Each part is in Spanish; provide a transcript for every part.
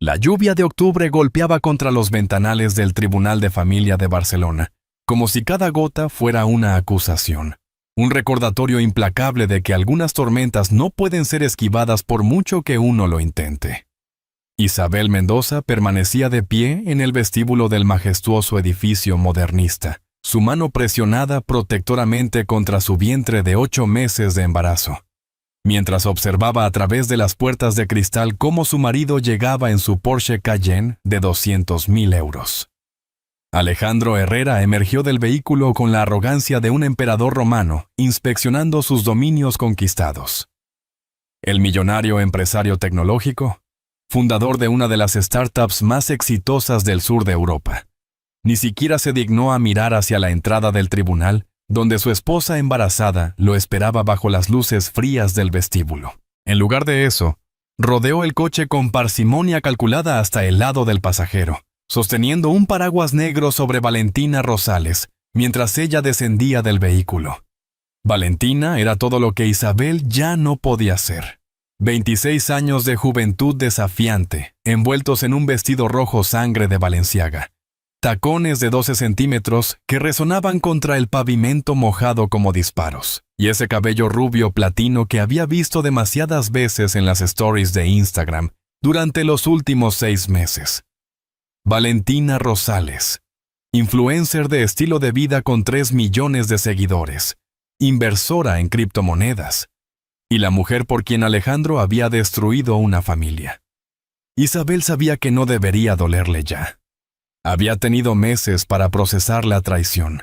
La lluvia de octubre golpeaba contra los ventanales del Tribunal de Familia de Barcelona, como si cada gota fuera una acusación. Un recordatorio implacable de que algunas tormentas no pueden ser esquivadas por mucho que uno lo intente. Isabel Mendoza permanecía de pie en el vestíbulo del majestuoso edificio modernista, su mano presionada protectoramente contra su vientre de 8 meses de embarazo, mientras observaba a través de las puertas de cristal cómo su marido llegaba en su Porsche Cayenne de 200.000 euros. Alejandro Herrera emergió del vehículo con la arrogancia de un emperador romano, inspeccionando sus dominios conquistados. El millonario empresario tecnológico, fundador de una de las startups más exitosas del sur de Europa, ni siquiera se dignó a mirar hacia la entrada del tribunal, donde su esposa embarazada lo esperaba bajo las luces frías del vestíbulo. En lugar de eso, rodeó el coche con parsimonia calculada hasta el lado del pasajero, sosteniendo un paraguas negro sobre Valentina Rosales, mientras ella descendía del vehículo. Valentina era todo lo que Isabel ya no podía ser. 26 años de juventud desafiante, envueltos en un vestido rojo sangre de Balenciaga. Tacones de 12 centímetros que resonaban contra el pavimento mojado como disparos, y ese cabello rubio platino que había visto demasiadas veces en las stories de Instagram durante los últimos 6 meses. Valentina Rosales, influencer de estilo de vida con 3 millones de seguidores, inversora en criptomonedas, y la mujer por quien Alejandro había destruido una familia. Isabel sabía que no debería dolerle ya. Había tenido meses para procesar la traición,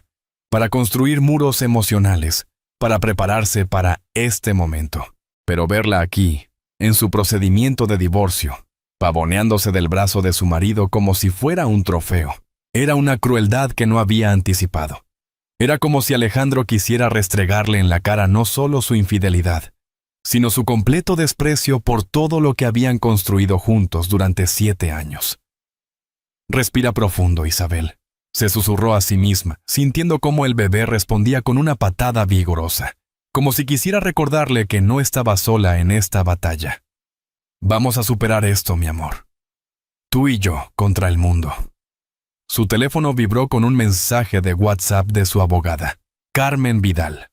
para construir muros emocionales, para prepararse para este momento. Pero verla aquí, en su procedimiento de divorcio, pavoneándose del brazo de su marido como si fuera un trofeo, era una crueldad que no había anticipado. Era como si Alejandro quisiera restregarle en la cara no solo su infidelidad, sino su completo desprecio por todo lo que habían construido juntos durante 7 años. Respira profundo, Isabel, se susurró a sí misma, sintiendo cómo el bebé respondía con una patada vigorosa, como si quisiera recordarle que no estaba sola en esta batalla. Vamos a superar esto, mi amor. Tú y yo contra el mundo. Su teléfono vibró con un mensaje de WhatsApp de su abogada, Carmen Vidal.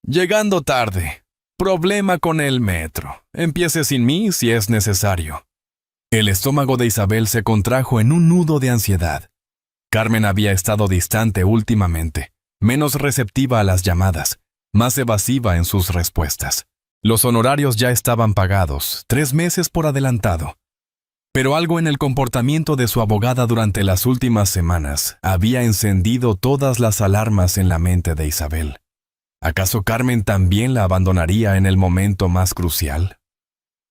Llegando tarde. Problema con el metro. Empiece sin mí si es necesario. El estómago de Isabel se contrajo en un nudo de ansiedad. Carmen había estado distante últimamente, menos receptiva a las llamadas, más evasiva en sus respuestas. Los honorarios ya estaban pagados, 3 meses por adelantado. Pero algo en el comportamiento de su abogada durante las últimas semanas había encendido todas las alarmas en la mente de Isabel. ¿Acaso Carmen también la abandonaría en el momento más crucial?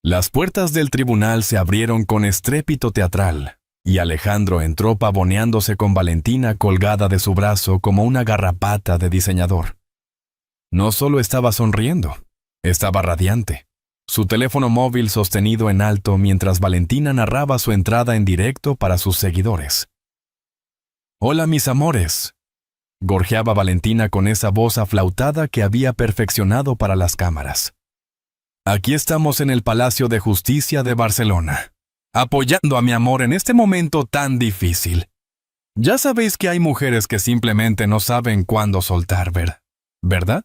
Las puertas del tribunal se abrieron con estrépito teatral, y Alejandro entró pavoneándose con Valentina colgada de su brazo como una garrapata de diseñador. No solo estaba sonriendo, estaba radiante. Su teléfono móvil sostenido en alto mientras Valentina narraba su entrada en directo para sus seguidores. «Hola, mis amores», gorjeaba Valentina con esa voz aflautada que había perfeccionado para las cámaras. «Aquí estamos en el Palacio de Justicia de Barcelona, apoyando a mi amor en este momento tan difícil. Ya sabéis que hay mujeres que simplemente no saben cuándo soltar, ¿verdad?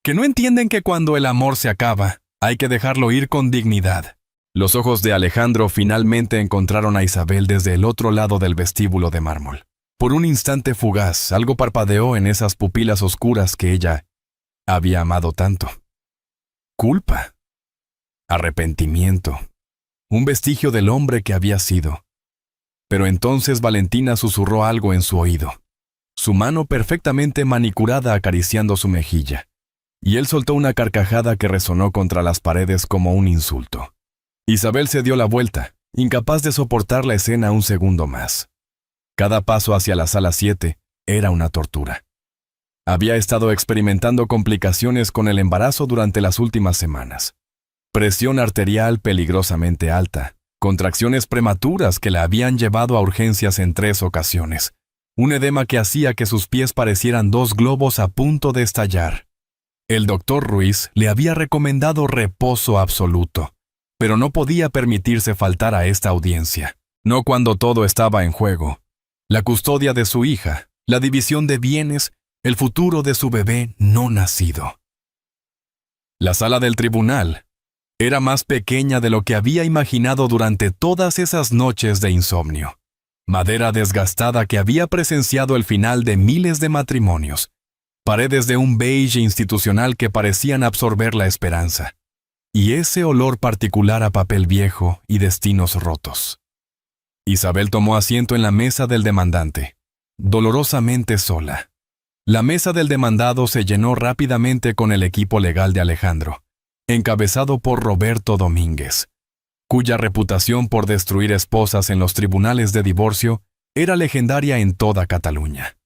Que no entienden que cuando el amor se acaba, hay que dejarlo ir con dignidad». Los ojos de Alejandro finalmente encontraron a Isabel desde el otro lado del vestíbulo de mármol. Por un instante fugaz, algo parpadeó en esas pupilas oscuras que ella había amado tanto. Culpa, arrepentimiento, un vestigio del hombre que había sido. Pero entonces Valentina susurró algo en su oído, su mano perfectamente manicurada acariciando su mejilla, y él soltó una carcajada que resonó contra las paredes como un insulto. Isabel se dio la vuelta, incapaz de soportar la escena un segundo más. Cada paso hacia la sala 7 era una tortura. Había estado experimentando complicaciones con el embarazo durante las últimas semanas. Presión arterial peligrosamente alta, contracciones prematuras que la habían llevado a urgencias en 3 ocasiones, un edema que hacía que sus pies parecieran 2 globos a punto de estallar. El doctor Ruiz le había recomendado reposo absoluto, pero no podía permitirse faltar a esta audiencia. No cuando todo estaba en juego. La custodia de su hija, la división de bienes, el futuro de su bebé no nacido. La sala del tribunal era más pequeña de lo que había imaginado durante todas esas noches de insomnio. Madera desgastada que había presenciado el final de miles de matrimonios. Paredes de un beige institucional que parecían absorber la esperanza. Y ese olor particular a papel viejo y destinos rotos. Isabel tomó asiento en la mesa del demandante, dolorosamente sola. La mesa del demandado se llenó rápidamente con el equipo legal de Alejandro, encabezado por Roberto Domínguez, cuya reputación por destruir esposas en los tribunales de divorcio era legendaria en toda Cataluña.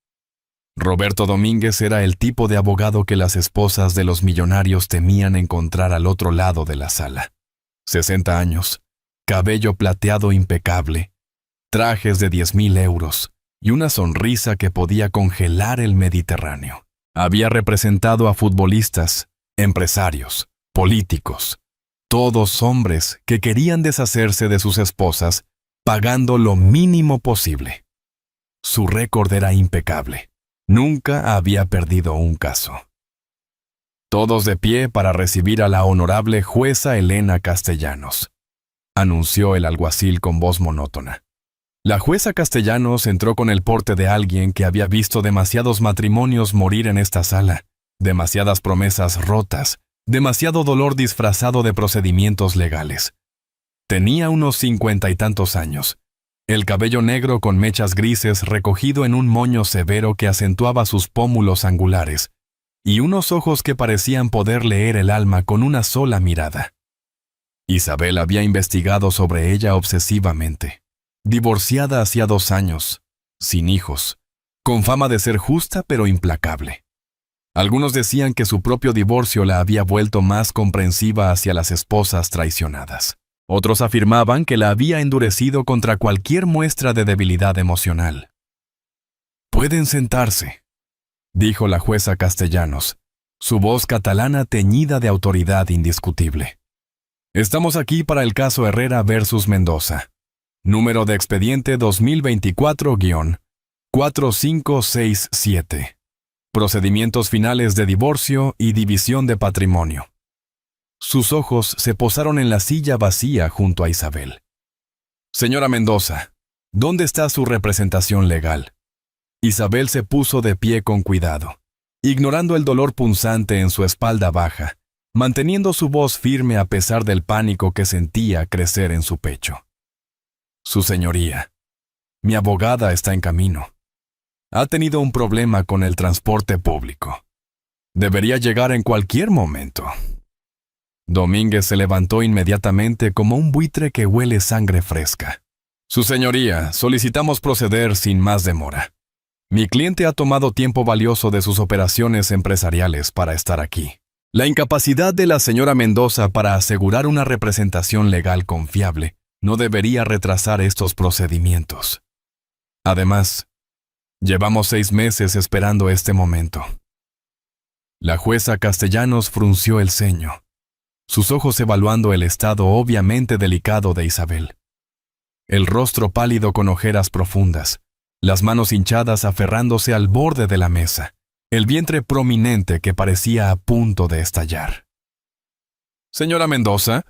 Roberto Domínguez era el tipo de abogado que las esposas de los millonarios temían encontrar al otro lado de la sala. 60 años, cabello plateado impecable, trajes de 10,000 euros y una sonrisa que podía congelar el Mediterráneo. Había representado a futbolistas, empresarios, políticos, todos hombres que querían deshacerse de sus esposas pagando lo mínimo posible. Su récord era impecable. Nunca había perdido un caso. Todos de pie para recibir a la honorable jueza Elena Castellanos, anunció el alguacil con voz monótona. La jueza Castellanos entró con el porte de alguien que había visto demasiados matrimonios morir en esta sala, demasiadas promesas rotas, demasiado dolor disfrazado de procedimientos legales. Tenía unos 50 y tantos años. El cabello negro con mechas grises recogido en un moño severo que acentuaba sus pómulos angulares, y unos ojos que parecían poder leer el alma con una sola mirada. Isabel había investigado sobre ella obsesivamente. Divorciada hacía 2 años, sin hijos, con fama de ser justa pero implacable. Algunos decían que su propio divorcio la había vuelto más comprensiva hacia las esposas traicionadas. Otros afirmaban que la había endurecido contra cualquier muestra de debilidad emocional. «Pueden sentarse», dijo la jueza Castellanos, su voz catalana teñida de autoridad indiscutible. «Estamos aquí para el caso Herrera versus Mendoza. Número de expediente 2024-4567. Procedimientos finales de divorcio y división de patrimonio». Sus ojos se posaron en la silla vacía junto a Isabel. «Señora Mendoza, ¿dónde está su representación legal?» Isabel se puso de pie con cuidado, ignorando el dolor punzante en su espalda baja, manteniendo su voz firme a pesar del pánico que sentía crecer en su pecho. «Su señoría, mi abogada está en camino. Ha tenido un problema con el transporte público. Debería llegar en cualquier momento». Domínguez se levantó inmediatamente como un buitre que huele sangre fresca. «Su señoría, solicitamos proceder sin más demora. Mi cliente ha tomado tiempo valioso de sus operaciones empresariales para estar aquí. La incapacidad de la señora Mendoza para asegurar una representación legal confiable no debería retrasar estos procedimientos. Además, llevamos 6 meses esperando este momento». La jueza Castellanos frunció el ceño, sus ojos evaluando el estado obviamente delicado de Isabel. El rostro pálido con ojeras profundas, las manos hinchadas aferrándose al borde de la mesa, el vientre prominente que parecía a punto de estallar. «Señora Mendoza,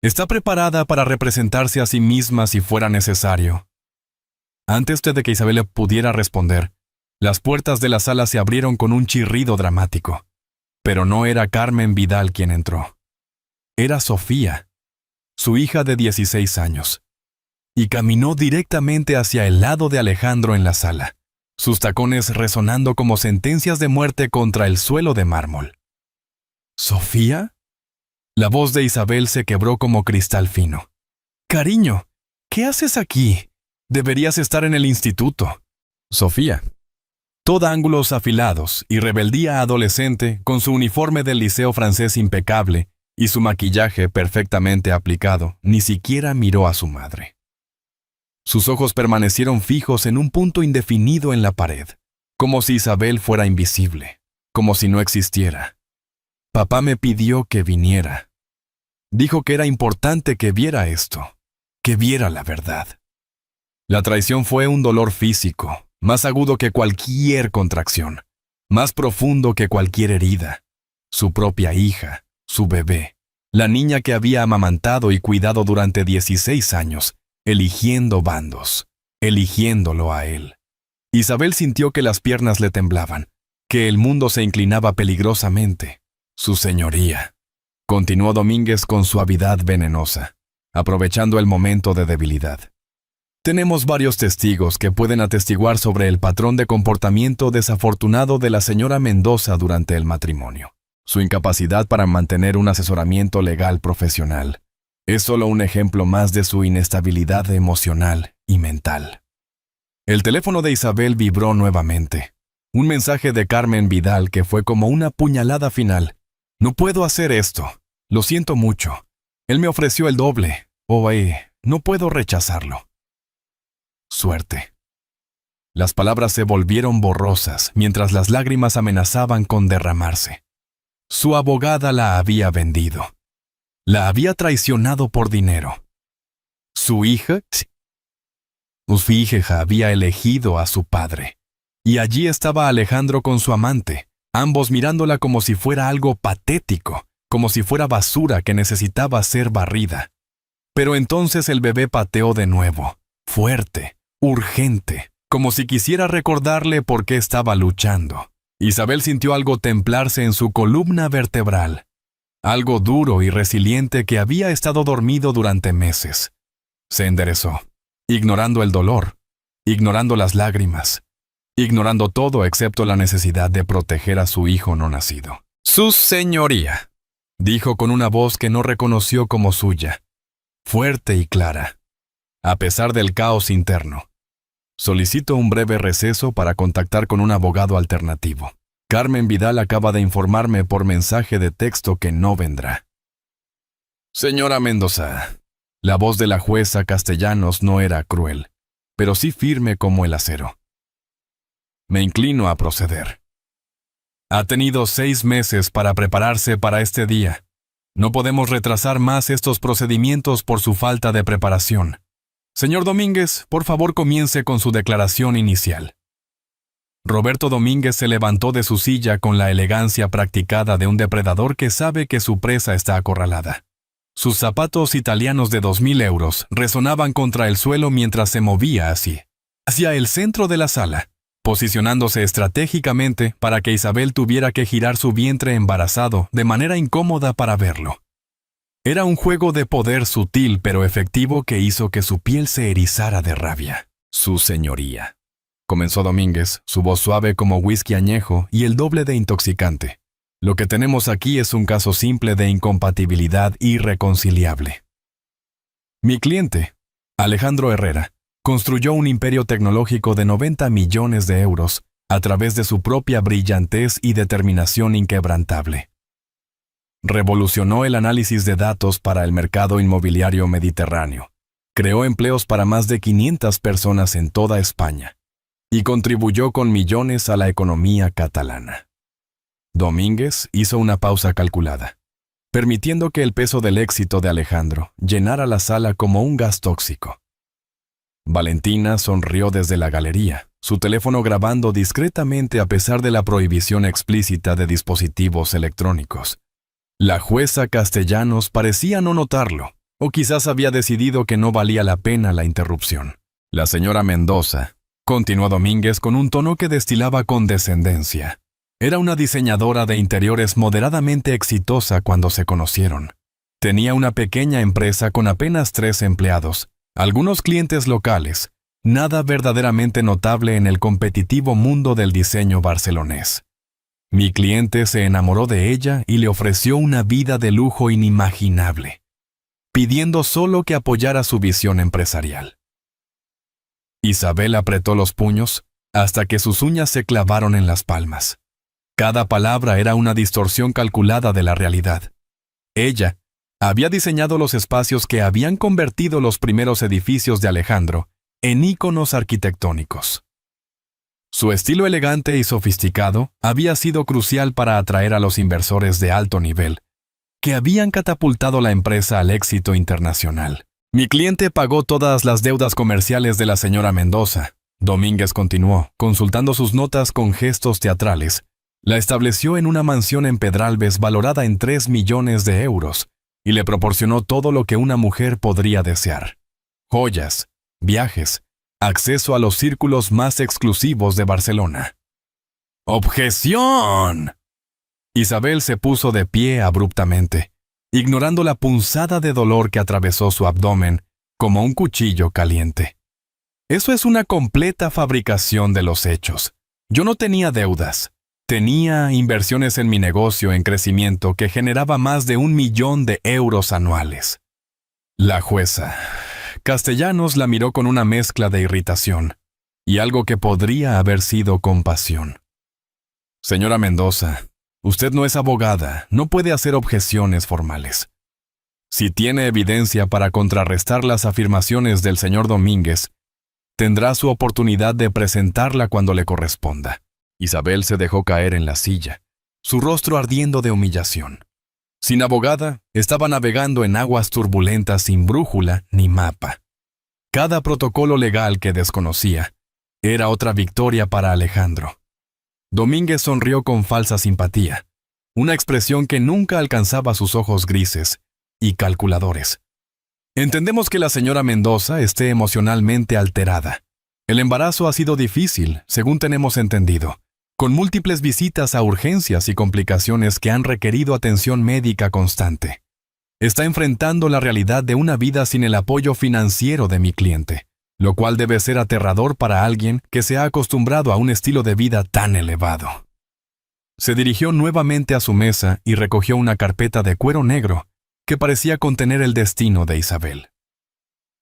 ¿está preparada para representarse a sí misma si fuera necesario?» Antes de que Isabel pudiera responder, las puertas de la sala se abrieron con un chirrido dramático. Pero no era Carmen Vidal quien entró. Era Sofía, su hija de 16 años, y caminó directamente hacia el lado de Alejandro en la sala, sus tacones resonando como sentencias de muerte contra el suelo de mármol. «¿Sofía?» La voz de Isabel se quebró como cristal fino. «Cariño, ¿qué haces aquí? Deberías estar en el instituto». Sofía, toda ángulos afilados y rebeldía adolescente, con su uniforme del liceo francés impecable y su maquillaje perfectamente aplicado, ni siquiera miró a su madre. Sus ojos permanecieron fijos en un punto indefinido en la pared, como si Isabel fuera invisible, como si no existiera. «Papá me pidió que viniera. Dijo que era importante que viera esto, que viera la verdad». La traición fue un dolor físico, más agudo que cualquier contracción, más profundo que cualquier herida. Su propia hija, su bebé, la niña que había amamantado y cuidado durante 16 años, eligiendo bandos, eligiéndolo a él. Isabel sintió que las piernas le temblaban, que el mundo se inclinaba peligrosamente. Su señoría, continuó Domínguez con suavidad venenosa, aprovechando el momento de debilidad. Tenemos varios testigos que pueden atestiguar sobre el patrón de comportamiento desafortunado de la señora Mendoza durante el matrimonio. Su incapacidad para mantener un asesoramiento legal profesional es solo un ejemplo más de su inestabilidad emocional y mental. El teléfono de Isabel vibró nuevamente. Un mensaje de Carmen Vidal que fue como una puñalada final. No puedo hacer esto. Lo siento mucho. Él me ofreció el doble. No puedo rechazarlo. Suerte. Las palabras se volvieron borrosas mientras las lágrimas amenazaban con derramarse. Su abogada la había vendido. La había traicionado por dinero. Su hija había elegido a su padre. Y allí estaba Alejandro con su amante, ambos mirándola como si fuera algo patético, como si fuera basura que necesitaba ser barrida. Pero entonces el bebé pateó de nuevo, fuerte, urgente, como si quisiera recordarle por qué estaba luchando. Isabel sintió algo templarse en su columna vertebral, algo duro y resiliente que había estado dormido durante meses. Se enderezó, ignorando el dolor, ignorando las lágrimas, ignorando todo excepto la necesidad de proteger a su hijo no nacido. «Su señoría», dijo con una voz que no reconoció como suya, fuerte y clara, a pesar del caos interno. Solicito un breve receso para contactar con un abogado alternativo. Carmen Vidal acaba de informarme por mensaje de texto que no vendrá. Señora Mendoza, la voz de la jueza Castellanos no era cruel, pero sí firme como el acero. Me inclino a proceder. Ha tenido 6 meses para prepararse para este día. No podemos retrasar más estos procedimientos por su falta de preparación. Señor Domínguez, por favor comience con su declaración inicial. Roberto Domínguez se levantó de su silla con la elegancia practicada de un depredador que sabe que su presa está acorralada. Sus zapatos italianos de 2.000 euros resonaban contra el suelo mientras se movía hacia el centro de la sala, posicionándose estratégicamente para que Isabel tuviera que girar su vientre embarazado de manera incómoda para verlo. Era un juego de poder sutil pero efectivo que hizo que su piel se erizara de rabia. Su señoría, comenzó Domínguez, su voz suave como whisky añejo y el doble de intoxicante. Lo que tenemos aquí es un caso simple de incompatibilidad irreconciliable. Mi cliente, Alejandro Herrera, construyó un imperio tecnológico de 90 millones de euros a través de su propia brillantez y determinación inquebrantable. Revolucionó el análisis de datos para el mercado inmobiliario mediterráneo, creó empleos para más de 500 personas en toda España y contribuyó con millones a la economía catalana. Domínguez hizo una pausa calculada, permitiendo que el peso del éxito de Alejandro llenara la sala como un gas tóxico. Valentina sonrió desde la galería, su teléfono grabando discretamente a pesar de la prohibición explícita de dispositivos electrónicos. La jueza Castellanos parecía no notarlo, o quizás había decidido que no valía la pena la interrupción. La señora Mendoza, continuó Domínguez con un tono que destilaba condescendencia, era una diseñadora de interiores moderadamente exitosa cuando se conocieron. Tenía una pequeña empresa con apenas 3 empleados, algunos clientes locales, nada verdaderamente notable en el competitivo mundo del diseño barcelonés. Mi cliente se enamoró de ella y le ofreció una vida de lujo inimaginable, pidiendo solo que apoyara su visión empresarial. Isabel apretó los puños hasta que sus uñas se clavaron en las palmas. Cada palabra era una distorsión calculada de la realidad. Ella había diseñado los espacios que habían convertido los primeros edificios de Alejandro en íconos arquitectónicos. Su estilo elegante y sofisticado había sido crucial para atraer a los inversores de alto nivel, que habían catapultado la empresa al éxito internacional. Mi cliente pagó todas las deudas comerciales de la señora Mendoza. Domínguez continuó, consultando sus notas con gestos teatrales. La estableció en una mansión en Pedralbes valorada en 3 millones de euros y le proporcionó todo lo que una mujer podría desear: joyas, viajes, acceso a los círculos más exclusivos de Barcelona. ¡Objeción! Isabel se puso de pie abruptamente, ignorando la punzada de dolor que atravesó su abdomen como un cuchillo caliente. Eso es una completa fabricación de los hechos. Yo no tenía deudas. Tenía inversiones en mi negocio en crecimiento que generaba más de 1 millón de euros anuales. La jueza Castellanos la miró con una mezcla de irritación y algo que podría haber sido compasión. Señora Mendoza, usted no es abogada, no puede hacer objeciones formales. Si tiene evidencia para contrarrestar las afirmaciones del señor Domínguez, tendrá su oportunidad de presentarla cuando le corresponda. Isabel se dejó caer en la silla, su rostro ardiendo de humillación. Sin abogada, estaba navegando en aguas turbulentas sin brújula ni mapa. Cada protocolo legal que desconocía era otra victoria para Alejandro. Domínguez sonrió con falsa simpatía, una expresión que nunca alcanzaba sus ojos grises y calculadores. Entendemos que la señora Mendoza esté emocionalmente alterada. El embarazo ha sido difícil, según tenemos entendido, con múltiples visitas a urgencias y complicaciones que han requerido atención médica constante. Está enfrentando la realidad de una vida sin el apoyo financiero de mi cliente, lo cual debe ser aterrador para alguien que se ha acostumbrado a un estilo de vida tan elevado. Se dirigió nuevamente a su mesa y recogió una carpeta de cuero negro que parecía contener el destino de Isabel.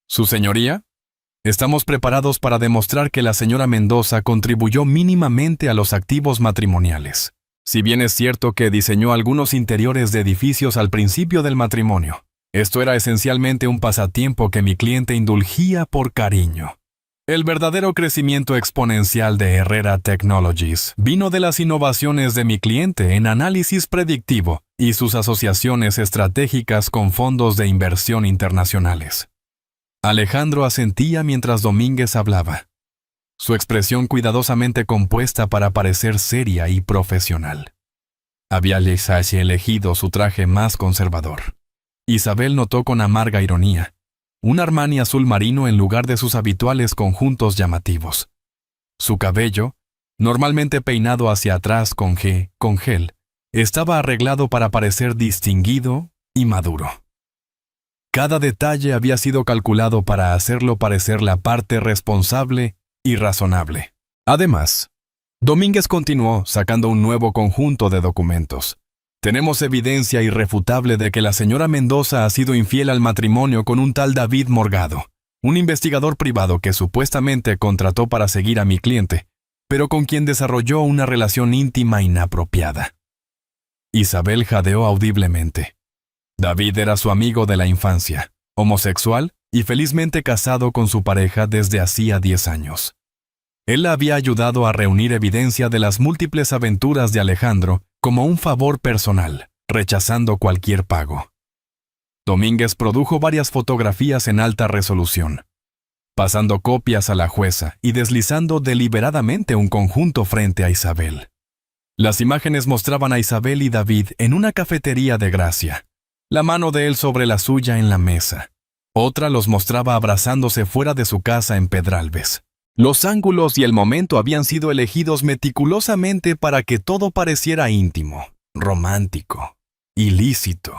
¿Su señoría? Estamos preparados para demostrar que la señora Mendoza contribuyó mínimamente a los activos matrimoniales. Si bien es cierto que diseñó algunos interiores de edificios al principio del matrimonio, esto era esencialmente un pasatiempo que mi cliente indulgía por cariño. El verdadero crecimiento exponencial de Herrera Technologies vino de las innovaciones de mi cliente en análisis predictivo y sus asociaciones estratégicas con fondos de inversión internacionales. Alejandro asentía mientras Domínguez hablaba, su expresión cuidadosamente compuesta para parecer seria y profesional. Había elegido su traje más conservador. Isabel notó con amarga ironía un Armani azul marino en lugar de sus habituales conjuntos llamativos. Su cabello, normalmente peinado hacia atrás con gel, estaba arreglado para parecer distinguido y maduro. Cada detalle había sido calculado para hacerlo parecer la parte responsable y razonable. Además, Domínguez continuó sacando un nuevo conjunto de documentos. Tenemos evidencia irrefutable de que la señora Mendoza ha sido infiel al matrimonio con un tal David Morgado, un investigador privado que supuestamente contrató para seguir a mi cliente, pero con quien desarrolló una relación íntima inapropiada. Isabel jadeó audiblemente. David era su amigo de la infancia, homosexual y felizmente casado con su pareja desde hacía 10 años. Él la había ayudado a reunir evidencia de las múltiples aventuras de Alejandro como un favor personal, rechazando cualquier pago. Domínguez produjo varias fotografías en alta resolución, pasando copias a la jueza y deslizando deliberadamente un conjunto frente a Isabel. Las imágenes mostraban a Isabel y David en una cafetería de Gracia, la mano de él sobre la suya en la mesa. Otra los mostraba abrazándose fuera de su casa en Pedralbes. Los ángulos y el momento habían sido elegidos meticulosamente para que todo pareciera íntimo, romántico, ilícito.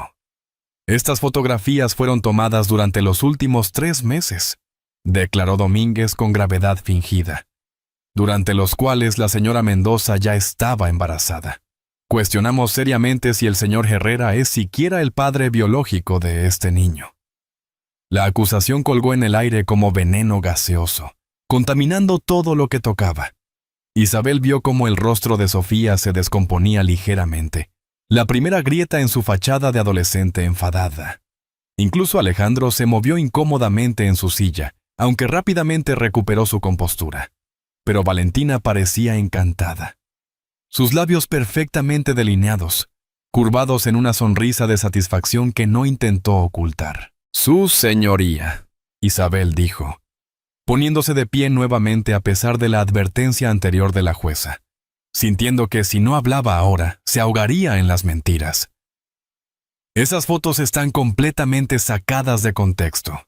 Estas fotografías fueron tomadas durante los últimos 3 meses, declaró Domínguez con gravedad fingida, durante los cuales la señora Mendoza ya estaba embarazada. Cuestionamos seriamente si el señor Herrera es siquiera el padre biológico de este niño. La acusación colgó en el aire como veneno gaseoso, contaminando todo lo que tocaba. Isabel vio cómo el rostro de Sofía se descomponía ligeramente, la primera grieta en su fachada de adolescente enfadada. Incluso Alejandro se movió incómodamente en su silla, aunque rápidamente recuperó su compostura. Pero Valentina parecía encantada. Sus labios perfectamente delineados, curvados en una sonrisa de satisfacción que no intentó ocultar. Su señoría, Isabel dijo, poniéndose de pie nuevamente a pesar de la advertencia anterior de la jueza, sintiendo que si no hablaba ahora, se ahogaría en las mentiras. Esas fotos están completamente sacadas de contexto.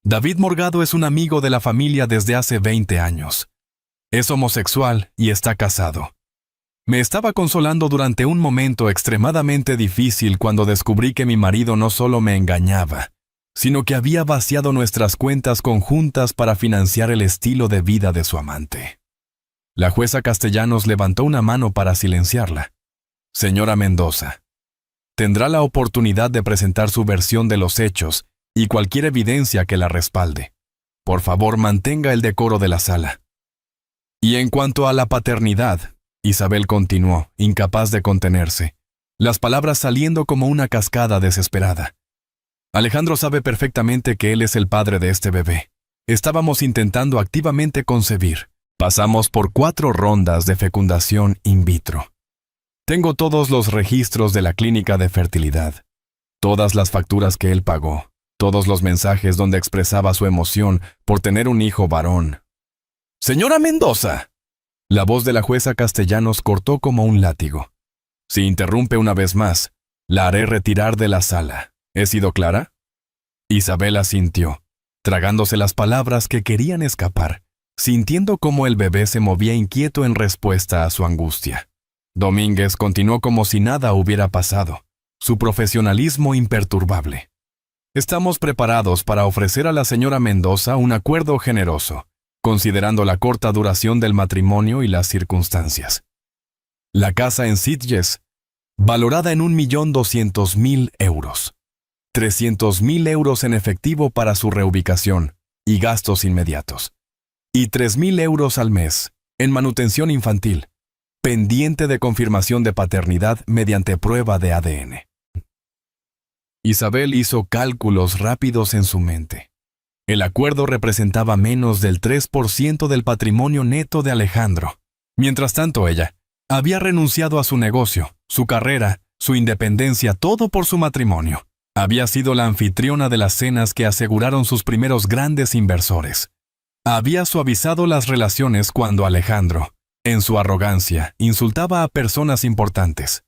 David Morgado es un amigo de la familia desde hace 20 años. Es homosexual y está casado. Me estaba consolando durante un momento extremadamente difícil cuando descubrí que mi marido no solo me engañaba, sino que había vaciado nuestras cuentas conjuntas para financiar el estilo de vida de su amante. La jueza Castellanos levantó una mano para silenciarla. Señora Mendoza, tendrá la oportunidad de presentar su versión de los hechos y cualquier evidencia que la respalde. Por favor, mantenga el decoro de la sala. Y en cuanto a la paternidad, Isabel continuó, incapaz de contenerse, las palabras saliendo como una cascada desesperada. Alejandro sabe perfectamente que él es el padre de este bebé. Estábamos intentando activamente concebir. Pasamos por 4 rondas de fecundación in vitro. Tengo todos los registros de la clínica de fertilidad, todas las facturas que él pagó, todos los mensajes donde expresaba su emoción por tener un hijo varón. ¡Señora Mendoza! La voz de la jueza Castellanos cortó como un látigo. Si interrumpe una vez más, la haré retirar de la sala. ¿He sido clara? Isabel asintió, tragándose las palabras que querían escapar, sintiendo cómo el bebé se movía inquieto en respuesta a su angustia. Domínguez continuó como si nada hubiera pasado, su profesionalismo imperturbable. Estamos preparados para ofrecer a la señora Mendoza un acuerdo generoso, considerando la corta duración del matrimonio y las circunstancias. La casa en Sitges, valorada en 1.200.000 euros. 300.000 euros en efectivo para su reubicación y gastos inmediatos. Y 3.000 euros al mes en manutención infantil, pendiente de confirmación de paternidad mediante prueba de ADN. Isabel hizo cálculos rápidos en su mente. El acuerdo representaba menos del 3% del patrimonio neto de Alejandro. Mientras tanto, ella había renunciado a su negocio, su carrera, su independencia, todo por su matrimonio. Había sido la anfitriona de las cenas que aseguraron sus primeros grandes inversores. Había suavizado las relaciones cuando Alejandro, en su arrogancia, insultaba a personas importantes.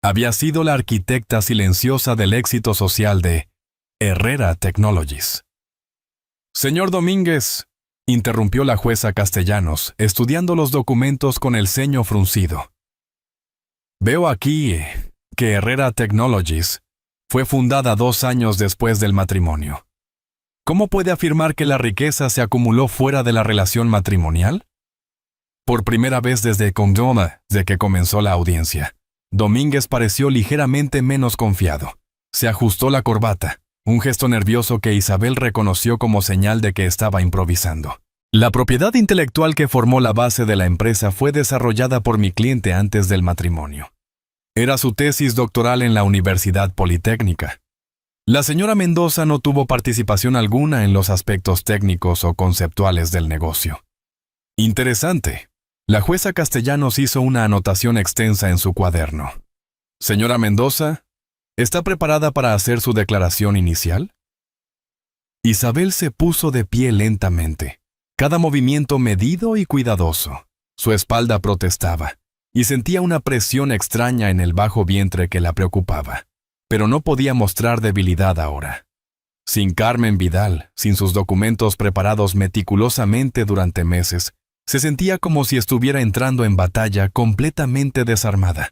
Había sido la arquitecta silenciosa del éxito social de Herrera Technologies. Señor Domínguez, interrumpió la jueza Castellanos, estudiando los documentos con el ceño fruncido. Veo aquí que Herrera Technologies fue fundada 2 años después del matrimonio. ¿Cómo puede afirmar que la riqueza se acumuló fuera de la relación matrimonial? Por primera vez desde que comenzó la audiencia, Domínguez pareció ligeramente menos confiado. Se ajustó la corbata, un gesto nervioso que Isabel reconoció como señal de que estaba improvisando. La propiedad intelectual que formó la base de la empresa fue desarrollada por mi cliente antes del matrimonio. Era su tesis doctoral en la Universidad Politécnica. La señora Mendoza no tuvo participación alguna en los aspectos técnicos o conceptuales del negocio. Interesante. La jueza Castellanos hizo una anotación extensa en su cuaderno. Señora Mendoza, ¿está preparada para hacer su declaración inicial? Isabel se puso de pie lentamente, cada movimiento medido y cuidadoso. Su espalda protestaba, y sentía una presión extraña en el bajo vientre que la preocupaba, pero no podía mostrar debilidad ahora. Sin Carmen Vidal, sin sus documentos preparados meticulosamente durante meses, se sentía como si estuviera entrando en batalla completamente desarmada.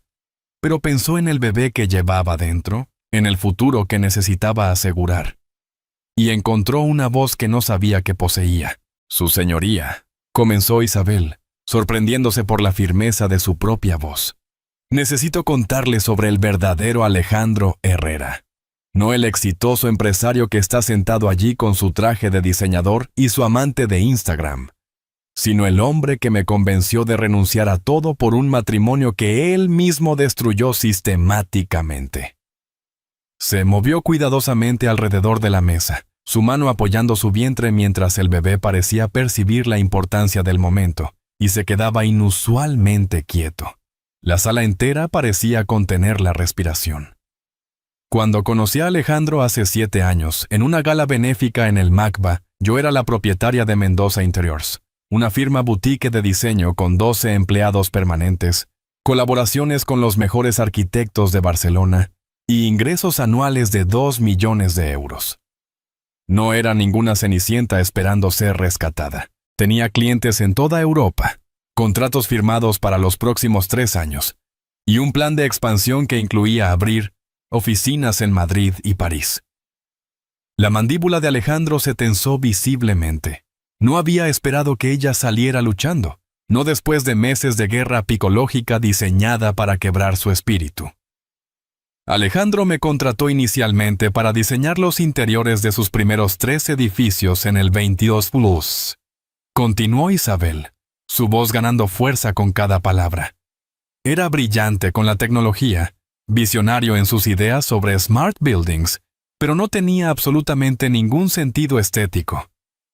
Pero pensó en el bebé que llevaba dentro, en el futuro que necesitaba asegurar. Y encontró una voz que no sabía que poseía. Su señoría, comenzó Isabel, sorprendiéndose por la firmeza de su propia voz. Necesito contarle sobre el verdadero Alejandro Herrera, no el exitoso empresario que está sentado allí con su traje de diseñador y su amante de Instagram, sino el hombre que me convenció de renunciar a todo por un matrimonio que él mismo destruyó sistemáticamente. Se movió cuidadosamente alrededor de la mesa, su mano apoyando su vientre mientras el bebé parecía percibir la importancia del momento y se quedaba inusualmente quieto. La sala entera parecía contener la respiración. Cuando conocí a Alejandro hace 7 años, en una gala benéfica en el MACBA, yo era la propietaria de Mendoza Interiors, una firma boutique de diseño con 12 empleados permanentes, colaboraciones con los mejores arquitectos de Barcelona y ingresos anuales de 2 millones de euros. No era ninguna cenicienta esperando ser rescatada. Tenía clientes en toda Europa, contratos firmados para los próximos 3 años, y un plan de expansión que incluía abrir oficinas en Madrid y París. La mandíbula de Alejandro se tensó visiblemente. No había esperado que ella saliera luchando, no después de meses de guerra psicológica diseñada para quebrar su espíritu. Alejandro me contrató inicialmente para diseñar los interiores de sus primeros 3 edificios en el 22 Plus. Continuó Isabel, su voz ganando fuerza con cada palabra. Era brillante con la tecnología, visionario en sus ideas sobre smart buildings, pero no tenía absolutamente ningún sentido estético.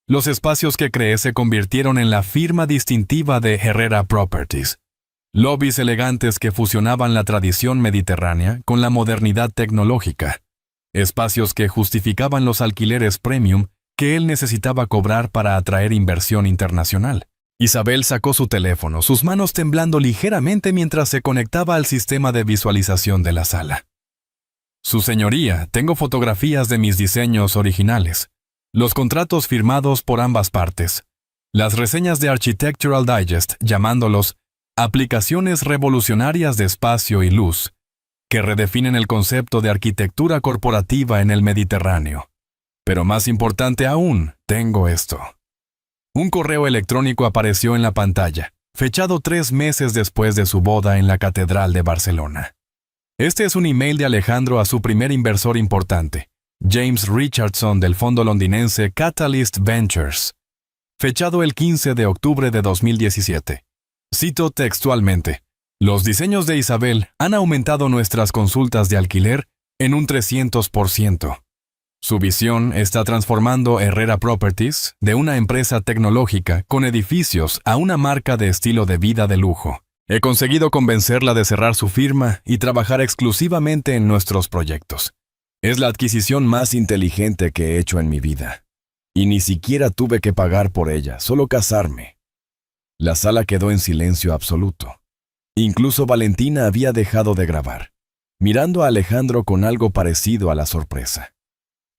Los espacios que creé se convirtieron en la firma distintiva de Herrera Properties. Lobbies elegantes que fusionaban la tradición mediterránea con la modernidad tecnológica. Espacios que justificaban los alquileres premium que él necesitaba cobrar para atraer inversión internacional. Isabel sacó su teléfono, sus manos temblando ligeramente mientras se conectaba al sistema de visualización de la sala. Su señoría, tengo fotografías de mis diseños originales, los contratos firmados por ambas partes, las reseñas de Architectural Digest llamándolos aplicaciones revolucionarias de espacio y luz, que redefinen el concepto de arquitectura corporativa en el Mediterráneo. Pero más importante aún, tengo esto. Un correo electrónico apareció en la pantalla, fechado 3 meses después de su boda en la Catedral de Barcelona. Este es un email de Alejandro a su primer inversor importante, James Richardson del fondo londinense Catalyst Ventures, fechado el 15 de octubre de 2017. Cito textualmente: los diseños de Isabel han aumentado nuestras consultas de alquiler en un 300%. Su visión está transformando Herrera Properties de una empresa tecnológica con edificios a una marca de estilo de vida de lujo. He conseguido convencerla de cerrar su firma y trabajar exclusivamente en nuestros proyectos. Es la adquisición más inteligente que he hecho en mi vida. Y ni siquiera tuve que pagar por ella, solo casarme. La sala quedó en silencio absoluto. Incluso Valentina había dejado de grabar, mirando a Alejandro con algo parecido a la sorpresa.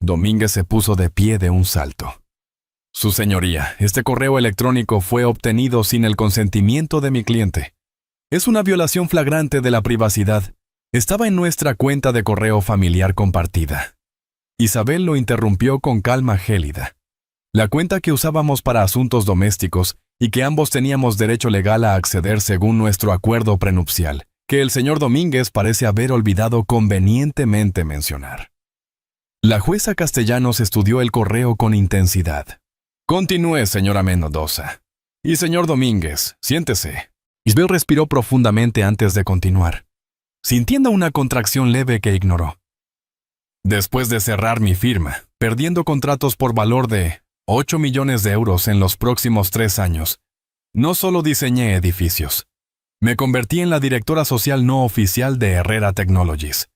Domínguez se puso de pie de un salto. Su señoría, este correo electrónico fue obtenido sin el consentimiento de mi cliente. Es una violación flagrante de la privacidad. Estaba en nuestra cuenta de correo familiar compartida. Isabel lo interrumpió con calma gélida. La cuenta que usábamos para asuntos domésticos y que ambos teníamos derecho legal a acceder según nuestro acuerdo prenupcial, que el señor Domínguez parece haber olvidado convenientemente mencionar. La jueza Castellanos estudió el correo con intensidad. Continúe, señora Mendoza. Y señor Domínguez, siéntese. Isabel respiró profundamente antes de continuar, sintiendo una contracción leve que ignoró. Después de cerrar mi firma, perdiendo contratos por valor de 8 millones de euros en los próximos 3 años, no solo diseñé edificios, me convertí en la directora social no oficial de Herrera Technologies.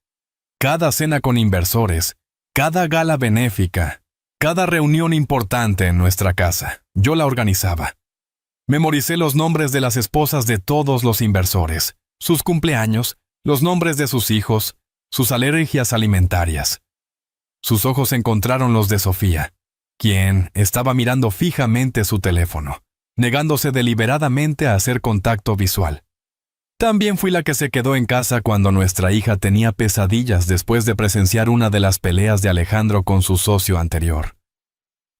Cada cena con inversores, cada gala benéfica, cada reunión importante en nuestra casa, yo la organizaba. Memoricé los nombres de las esposas de todos los inversores, sus cumpleaños, los nombres de sus hijos, sus alergias alimentarias. Sus ojos encontraron los de Sofía, quien estaba mirando fijamente su teléfono, negándose deliberadamente a hacer contacto visual. También fui la que se quedó en casa cuando nuestra hija tenía pesadillas después de presenciar una de las peleas de Alejandro con su socio anterior.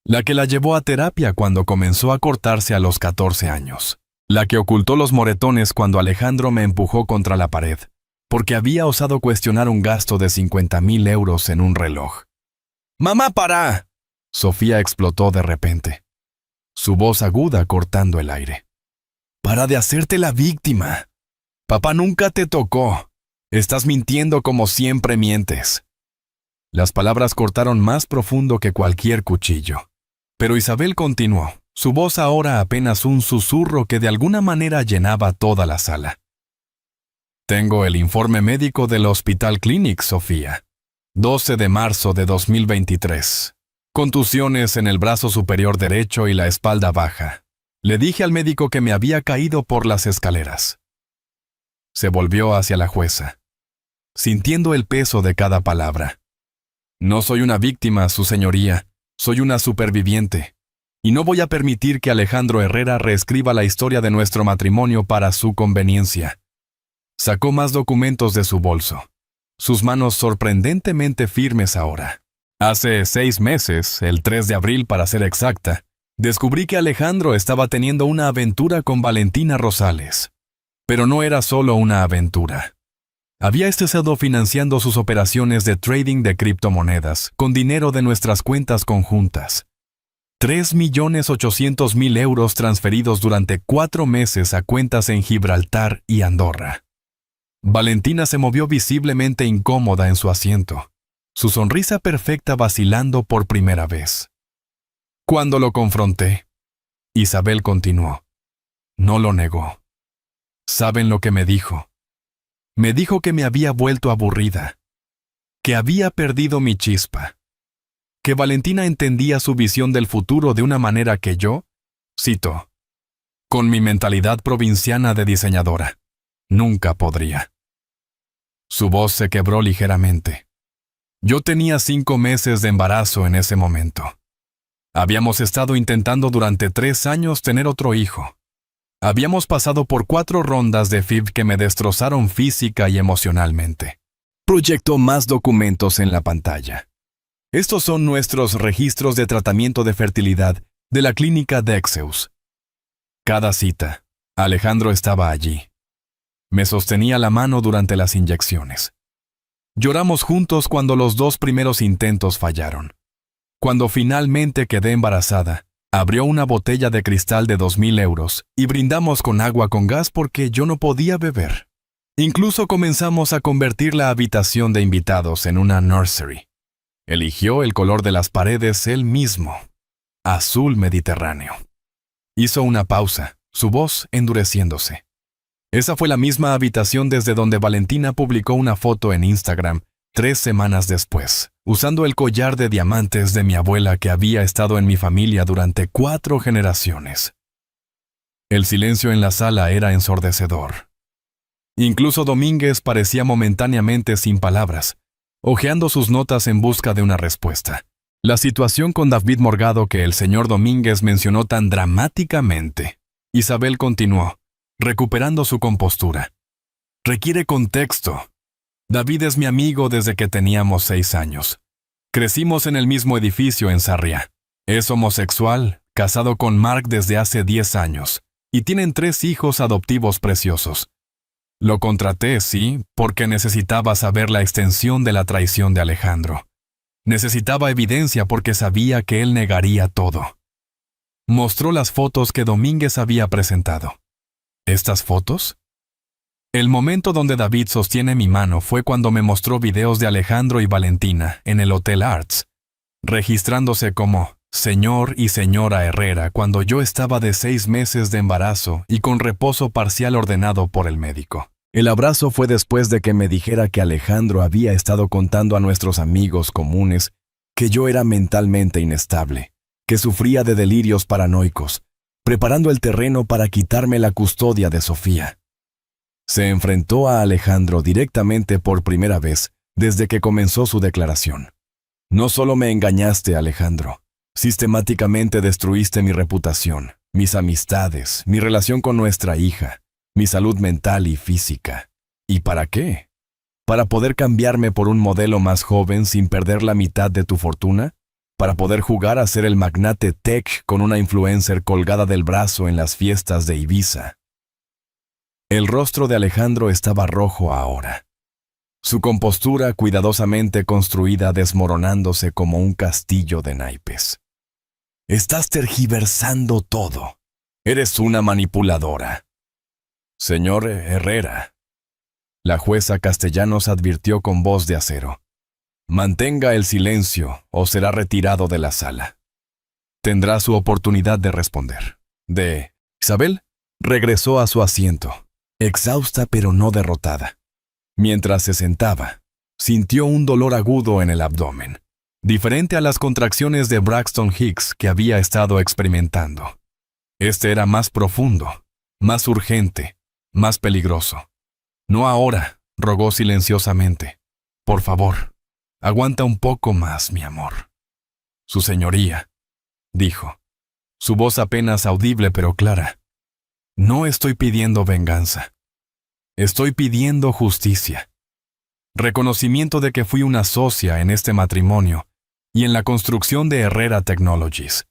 La que la llevó a terapia cuando comenzó a cortarse a los 14 años. La que ocultó los moretones cuando Alejandro me empujó contra la pared, porque había osado cuestionar un gasto de 50.000 euros en un reloj. ¡Mamá, para!, Sofía explotó de repente, su voz aguda cortando el aire. ¡Para de hacerte la víctima! Papá nunca te tocó. Estás mintiendo como siempre mientes. Las palabras cortaron más profundo que cualquier cuchillo. Pero Isabel continuó, su voz ahora apenas un susurro que de alguna manera llenaba toda la sala. Tengo el informe médico del Hospital Clinic, Sofía. 12 de marzo de 2023. Contusiones en el brazo superior derecho y la espalda baja. Le dije al médico que me había caído por las escaleras. Se volvió hacia la jueza, sintiendo el peso de cada palabra. No soy una víctima, su señoría. Soy una superviviente. Y no voy a permitir que Alejandro Herrera reescriba la historia de nuestro matrimonio para su conveniencia. Sacó más documentos de su bolso. Sus manos sorprendentemente firmes ahora. Hace 6 meses, el 3 de abril para ser exacta, descubrí que Alejandro estaba teniendo una aventura con Valentina Rosales. Pero no era solo una aventura. Había estado financiando sus operaciones de trading de criptomonedas con dinero de nuestras cuentas conjuntas. 3.800.000 euros transferidos durante 4 meses a cuentas en Gibraltar y Andorra. Valentina se movió visiblemente incómoda en su asiento, su sonrisa perfecta vacilando por primera vez. Cuando lo confronté, Isabel continuó. No lo negó. ¿Saben lo que me dijo? Me dijo que me había vuelto aburrida, que había perdido mi chispa, que Valentina entendía su visión del futuro de una manera que yo, cito, con mi mentalidad provinciana de diseñadora, nunca podría. Su voz se quebró ligeramente. Yo tenía 5 meses de embarazo en ese momento. Habíamos estado intentando durante 3 años tener otro hijo. Habíamos pasado por 4 rondas de FIV que me destrozaron física y emocionalmente. Proyectó más documentos en la pantalla. Estos son nuestros registros de tratamiento de fertilidad de la clínica Dexeus. Cada cita, Alejandro estaba allí. Me sostenía la mano durante las inyecciones. Lloramos juntos cuando los 2 primeros intentos fallaron. Cuando finalmente quedé embarazada, abrió una botella de cristal de 2.000 euros y brindamos con agua con gas porque yo no podía beber. Incluso comenzamos a convertir la habitación de invitados en una nursery. Eligió el color de las paredes él mismo, azul mediterráneo. Hizo una pausa, su voz endureciéndose. Esa fue la misma habitación desde donde Valentina publicó una foto en Instagram 3 semanas después, usando el collar de diamantes de mi abuela que había estado en mi familia durante 4 generaciones. El silencio en la sala era ensordecedor. Incluso Domínguez parecía momentáneamente sin palabras, hojeando sus notas en busca de una respuesta. La situación con David Morgado que el señor Domínguez mencionó tan dramáticamente. Isabel continuó, recuperando su compostura. Requiere contexto. David es mi amigo desde que teníamos 6 años. Crecimos en el mismo edificio en Sarriá. Es homosexual, casado con Mark desde hace 10 años, y tienen 3 hijos adoptivos preciosos. Lo contraté, sí, porque necesitaba saber la extensión de la traición de Alejandro. Necesitaba evidencia porque sabía que él negaría todo. Mostró las fotos que Domínguez había presentado. ¿Estas fotos? El momento donde David sostiene mi mano fue cuando me mostró videos de Alejandro y Valentina en el Hotel Arts, registrándose como señor y señora Herrera cuando yo estaba de 6 meses de embarazo y con reposo parcial ordenado por el médico. El abrazo fue después de que me dijera que Alejandro había estado contando a nuestros amigos comunes que yo era mentalmente inestable, que sufría de delirios paranoicos, preparando el terreno para quitarme la custodia de Sofía. Se enfrentó a Alejandro directamente por primera vez desde que comenzó su declaración. No solo me engañaste, Alejandro, sistemáticamente destruiste mi reputación, mis amistades, mi relación con nuestra hija, mi salud mental y física. ¿Y para qué? ¿Para poder cambiarme por un modelo más joven sin perder la mitad de tu fortuna? ¿Para poder jugar a ser el magnate tech con una influencer colgada del brazo en las fiestas de Ibiza? El rostro de Alejandro estaba rojo ahora. Su compostura cuidadosamente construida desmoronándose como un castillo de naipes. Estás tergiversando todo. Eres una manipuladora. Señor Herrera. La jueza Castellanos advirtió con voz de acero. Mantenga el silencio o será retirado de la sala. Tendrá su oportunidad de responder. Isabel regresó a su asiento, exhausta pero no derrotada. Mientras se sentaba, Sintió un dolor agudo en el abdomen, diferente a las contracciones de Braxton Hicks que había estado experimentando. Este era más profundo, más urgente, más peligroso. No ahora, rogó silenciosamente. Por favor, aguanta un poco más, mi amor. Su señoría, dijo, su voz apenas audible pero clara. No estoy pidiendo venganza. Estoy pidiendo justicia. Reconocimiento de que fui una socia en este matrimonio y en la construcción de Herrera Technologies.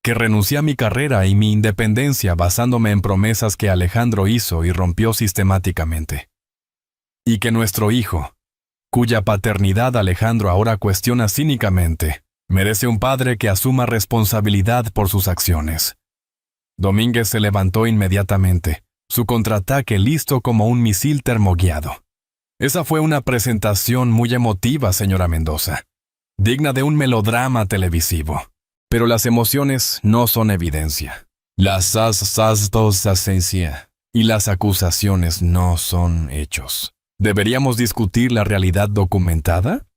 Que renuncié a mi carrera y mi independencia basándome en promesas que Alejandro hizo y rompió sistemáticamente. Y que nuestro hijo, cuya paternidad Alejandro ahora cuestiona cínicamente, merece un padre que asuma responsabilidad por sus acciones. Domínguez se levantó inmediatamente, su contraataque listo como un misil termoguiado. Esa fue una presentación muy emotiva, señora Mendoza, digna de un melodrama televisivo. Pero las emociones no son evidencia. Las dos esencia y las acusaciones no son hechos. ¿Deberíamos discutir la realidad documentada?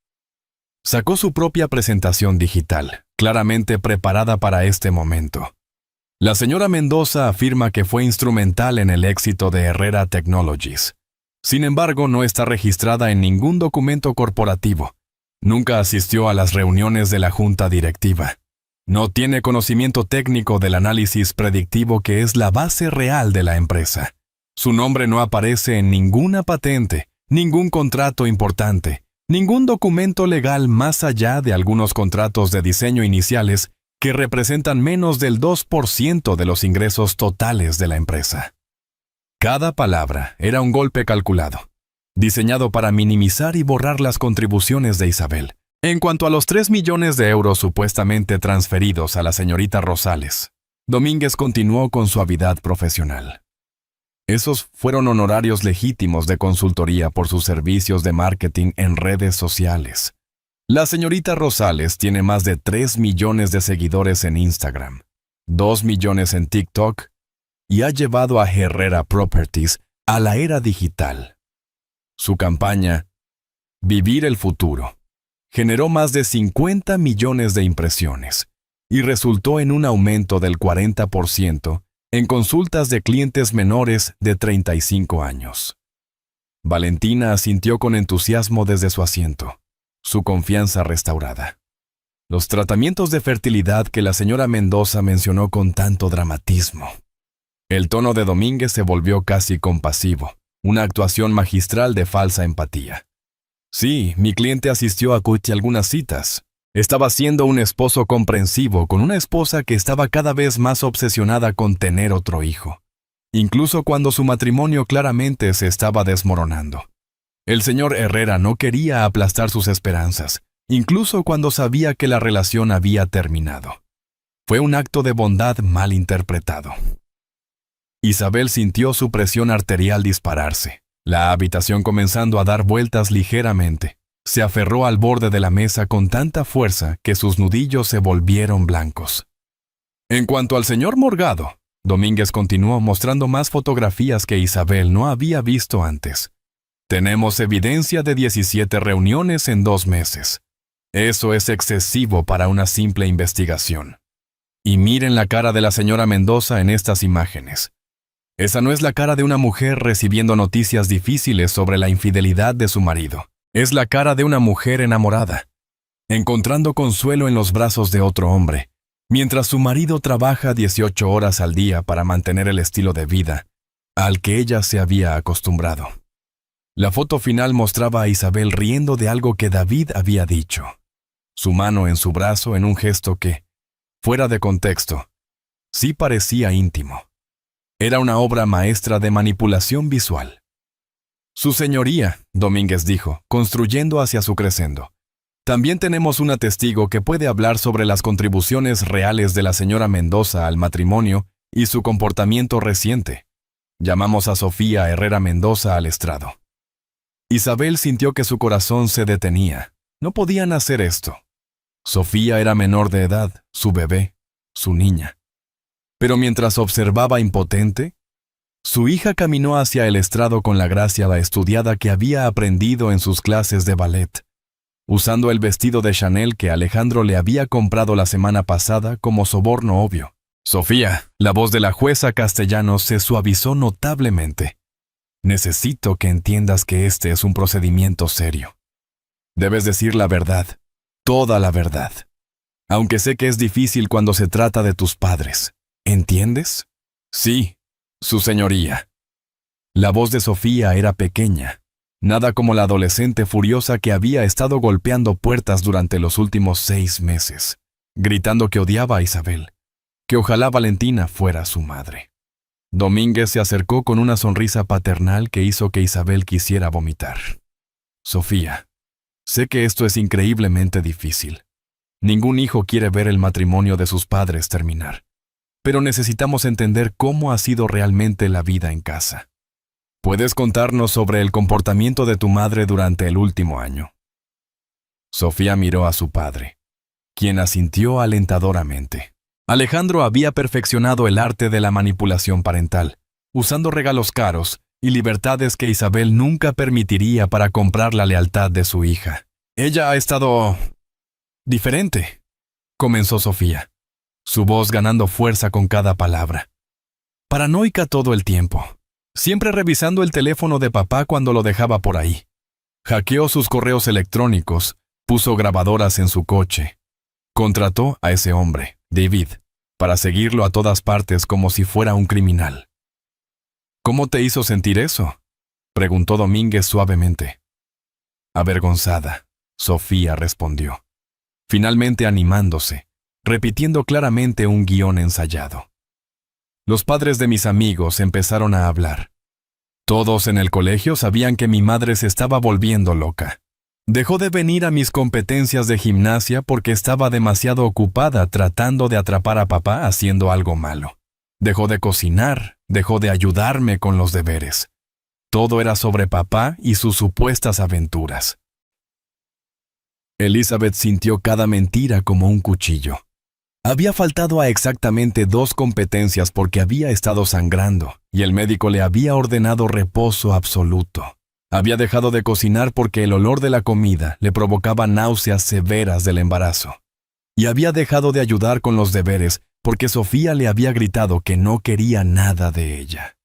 Sacó su propia presentación digital, claramente preparada para este momento. La señora Mendoza afirma que fue instrumental en el éxito de Herrera Technologies. Sin embargo, no está registrada en ningún documento corporativo. Nunca asistió a las reuniones de la junta directiva. No tiene conocimiento técnico del análisis predictivo que es la base real de la empresa. Su nombre no aparece en ninguna patente, ningún contrato importante, ningún documento legal más allá de algunos contratos de diseño iniciales que representan menos del 2% de los ingresos totales de la empresa. Cada palabra era un golpe calculado, diseñado para minimizar y borrar las contribuciones de Isabel. En cuanto a los 3 millones de euros supuestamente transferidos a la señorita Rosales, Domínguez continuó con suavidad profesional. Esos fueron honorarios legítimos de consultoría por sus servicios de marketing en redes sociales. La señorita Rosales tiene más de 3 millones de seguidores en Instagram, 2 millones en TikTok y ha llevado a Herrera Properties a la era digital. Su campaña, Vivir el futuro, generó más de 50 millones de impresiones y resultó en un aumento del 40% en consultas de clientes menores de 35 años. Valentina asintió con entusiasmo desde su asiento, su confianza restaurada. Los tratamientos de fertilidad que la señora Mendoza mencionó con tanto dramatismo. El tono de Domínguez se volvió casi compasivo, una actuación magistral de falsa empatía. Sí, mi cliente asistió a algunas citas. Estaba siendo un esposo comprensivo con una esposa que estaba cada vez más obsesionada con tener otro hijo, incluso cuando su matrimonio claramente se estaba desmoronando. El señor Herrera no quería aplastar sus esperanzas, incluso cuando sabía que la relación había terminado. Fue un acto de bondad mal interpretado. Isabel sintió su presión arterial dispararse. La habitación comenzando a dar vueltas ligeramente. Se aferró al borde de la mesa con tanta fuerza que sus nudillos se volvieron blancos. En cuanto al señor Morgado, Domínguez continuó mostrando más fotografías que Isabel no había visto antes. Tenemos evidencia de 17 reuniones en 2 meses. Eso es excesivo para una simple investigación. Y miren la cara de la señora Mendoza en estas imágenes. Esa no es la cara de una mujer recibiendo noticias difíciles sobre la infidelidad de su marido. Es la cara de una mujer enamorada, encontrando consuelo en los brazos de otro hombre, mientras su marido trabaja 18 horas al día para mantener el estilo de vida al que ella se había acostumbrado. La foto final mostraba a Isabel riendo de algo que David había dicho, su mano en su brazo en un gesto que, fuera de contexto, sí parecía íntimo. Era una obra maestra de manipulación visual. Su señoría, Domínguez dijo, construyendo hacia su crescendo. También tenemos una testigo que puede hablar sobre las contribuciones reales de la señora Mendoza al matrimonio y su comportamiento reciente. Llamamos a Sofía Herrera Mendoza al estrado. Isabel sintió que su corazón se detenía. No podían hacer esto. Sofía era menor de edad, su bebé, su niña. Pero mientras observaba impotente, Su hija caminó hacia el estrado con la gracia estudiada que había aprendido en sus clases de ballet, usando el vestido de Chanel que Alejandro le había comprado la semana pasada como soborno obvio. Sofía, la voz de la jueza Castellanos se suavizó notablemente. Necesito que entiendas que este es un procedimiento serio. Debes decir la verdad, toda la verdad. Aunque sé que es difícil cuando se trata de tus padres. ¿Entiendes? Sí, su señoría. La voz de Sofía era pequeña, nada como la adolescente furiosa que había estado golpeando puertas durante los últimos 6 meses, gritando que odiaba a Isabel, que ojalá Valentina fuera su madre. Domínguez se acercó con una sonrisa paternal que hizo que Isabel quisiera vomitar. Sofía, sé que esto es increíblemente difícil. Ningún hijo quiere ver el matrimonio de sus padres terminar. Pero necesitamos entender cómo ha sido realmente la vida en casa. ¿Puedes contarnos sobre el comportamiento de tu madre durante el último año? Sofía miró a su padre, quien asintió alentadoramente. Alejandro había perfeccionado el arte de la manipulación parental, usando regalos caros y libertades que Isabel nunca permitiría para comprar la lealtad de su hija. Ella ha estado diferente, comenzó Sofía, su voz ganando fuerza con cada palabra. Paranoica todo el tiempo, siempre revisando el teléfono de papá cuando lo dejaba por ahí. Hackeó sus correos electrónicos, puso grabadoras en su coche. Contrató a ese hombre, David, para seguirlo a todas partes como si fuera un criminal. ¿Cómo te hizo sentir eso?, preguntó Domínguez suavemente. Avergonzada, Sofía respondió, finalmente animándose, repitiendo claramente un guión ensayado. Los padres de mis amigos empezaron a hablar. Todos en el colegio sabían que mi madre se estaba volviendo loca. Dejó de venir a mis competencias de gimnasia porque estaba demasiado ocupada tratando de atrapar a papá haciendo algo malo. Dejó de cocinar, dejó de ayudarme con los deberes. Todo era sobre papá y sus supuestas aventuras. Elizabeth sintió cada mentira como un cuchillo. Había faltado a exactamente 2 competencias porque había estado sangrando y el médico le había ordenado reposo absoluto. Había dejado de cocinar porque el olor de la comida le provocaba náuseas severas del embarazo. Y había dejado de ayudar con los deberes porque Sofía le había gritado que no quería nada de ella.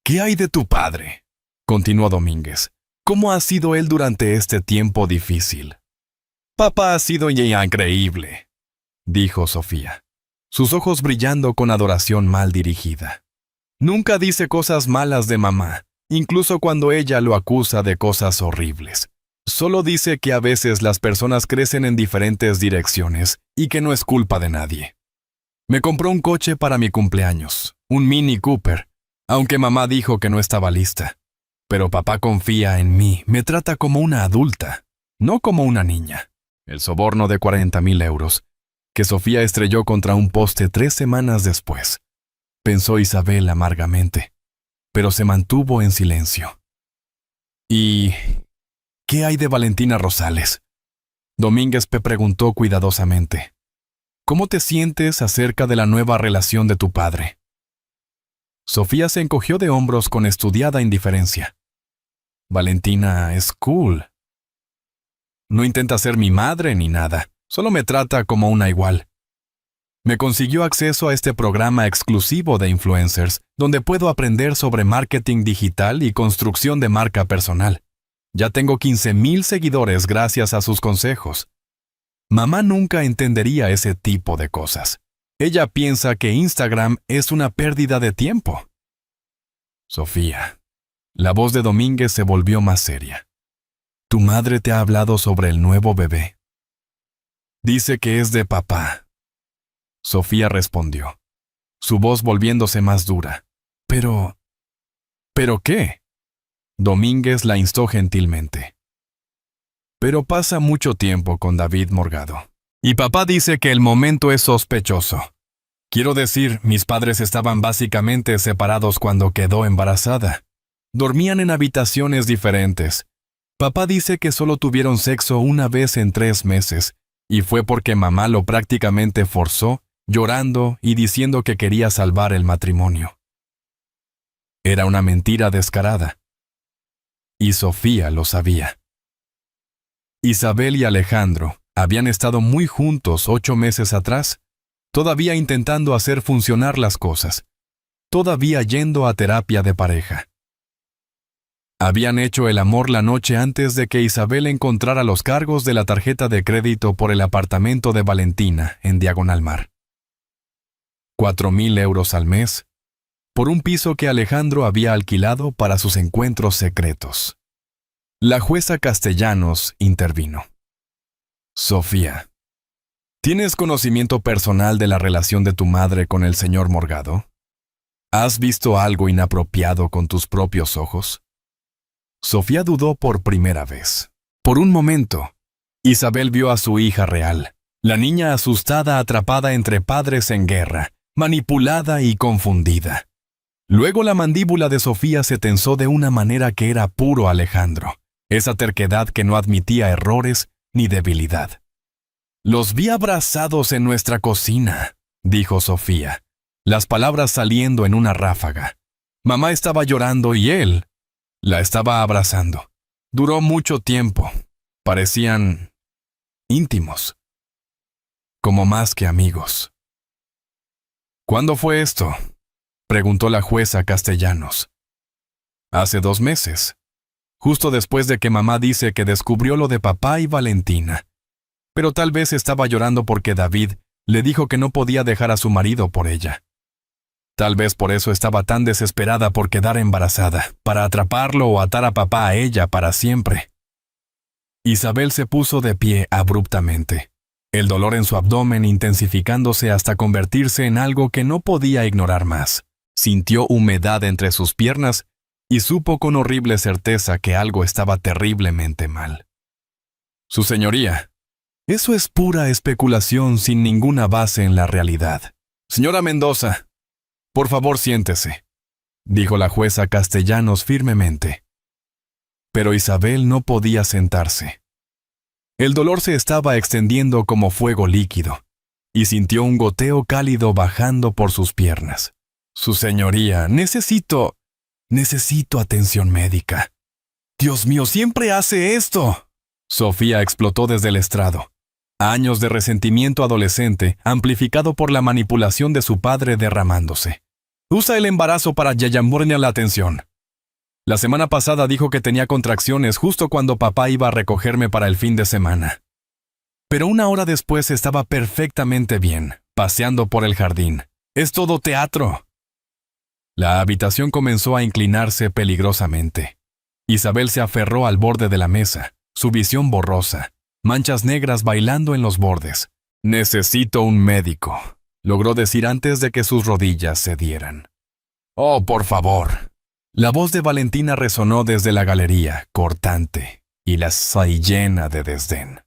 ¿Qué hay de tu padre?, continuó Domínguez. ¿Cómo ha sido él durante este tiempo difícil? Papá ha sido ya increíble, dijo Sofía, sus ojos brillando con adoración mal dirigida. Nunca dice cosas malas de mamá, incluso cuando ella lo acusa de cosas horribles. Solo dice que a veces las personas crecen en diferentes direcciones y que no es culpa de nadie. Me compró un coche para mi cumpleaños, un Mini Cooper, aunque mamá dijo que no estaba lista. Pero papá confía en mí, me trata como una adulta, no como una niña. El soborno de 40,000 euros, que Sofía estrelló contra un poste 3 semanas después, pensó Isabel amargamente, pero se mantuvo en silencio. ¿Y qué hay de Valentina Rosales?, Domínguez preguntó cuidadosamente. ¿Cómo te sientes acerca de la nueva relación de tu padre? Sofía se encogió de hombros con estudiada indiferencia. Valentina es cool. No intenta ser mi madre ni nada, solo me trata como una igual. Me consiguió acceso a este programa exclusivo de influencers, donde puedo aprender sobre marketing digital y construcción de marca personal. Ya tengo 15,000 seguidores gracias a sus consejos. Mamá nunca entendería ese tipo de cosas. Ella piensa que Instagram es una pérdida de tiempo. Sofía, la voz de Domínguez se volvió más seria. ¿Tu madre te ha hablado sobre el nuevo bebé? Dice que es de papá. Sofía respondió, su voz volviéndose más dura. ¿Pero qué? Domínguez la instó gentilmente. Pero pasa mucho tiempo con David Morgado. Y papá dice que el momento es sospechoso. Quiero decir, mis padres estaban básicamente separados cuando quedó embarazada. Dormían en habitaciones diferentes. Papá dice que solo tuvieron sexo una vez en 3 meses, y fue porque mamá lo prácticamente forzó, llorando y diciendo que quería salvar el matrimonio. Era una mentira descarada. Y Sofía lo sabía. Isabel y Alejandro habían estado muy juntos 8 meses atrás, todavía intentando hacer funcionar las cosas, todavía yendo a terapia de pareja. Habían hecho el amor la noche antes de que Isabel encontrara los cargos de la tarjeta de crédito por el apartamento de Valentina en Diagonal Mar. 4,000 euros al mes, por un piso que Alejandro había alquilado para sus encuentros secretos. La jueza Castellanos intervino. Sofía, ¿tienes conocimiento personal de la relación de tu madre con el señor Morgado? ¿Has visto algo inapropiado con tus propios ojos? Sofía dudó por primera vez. Por un momento, Isabel vio a su hija real, la niña asustada atrapada entre padres en guerra, manipulada y confundida. Luego la mandíbula de Sofía se tensó de una manera que era puro Alejandro, esa terquedad que no admitía errores ni debilidad. «Los vi abrazados en nuestra cocina», dijo Sofía, las palabras saliendo en una ráfaga. Mamá estaba llorando y él la estaba abrazando. Duró mucho tiempo. Parecían íntimos, como más que amigos. «¿Cuándo fue esto?», preguntó la jueza Castellanos. «Hace 2 meses, justo después de que mamá dice que descubrió lo de papá y Valentina. Pero tal vez estaba llorando porque David le dijo que no podía dejar a su marido por ella. Tal vez por eso estaba tan desesperada por quedar embarazada, para atraparlo o atar a papá a ella para siempre». Isabel se puso de pie abruptamente, el dolor en su abdomen intensificándose hasta convertirse en algo que no podía ignorar más. Sintió humedad entre sus piernas y supo con horrible certeza que algo estaba terriblemente mal. «Su señoría, eso es pura especulación sin ninguna base en la realidad. Señora Mendoza, por favor siéntese», dijo la jueza Castellanos firmemente. Pero Isabel no podía sentarse. El dolor se estaba extendiendo como fuego líquido, y sintió un goteo cálido bajando por sus piernas. «Su señoría, necesito atención médica». «Dios mío, siempre hace esto». Sofía explotó desde el estrado. Años de resentimiento adolescente, amplificado por la manipulación de su padre derramándose. «Usa el embarazo para llamarme la atención. La semana pasada dijo que tenía contracciones justo cuando papá iba a recogerme para el fin de semana. Pero 1 hora después estaba perfectamente bien, paseando por el jardín. Es todo teatro». La habitación comenzó a inclinarse peligrosamente. Isabel se aferró al borde de la mesa, su visión borrosa, manchas negras bailando en los bordes. «Necesito un médico», logró decir antes de que sus rodillas cedieran. «Oh, por favor». La voz de Valentina resonó desde la galería, cortante, y la llena de desdén.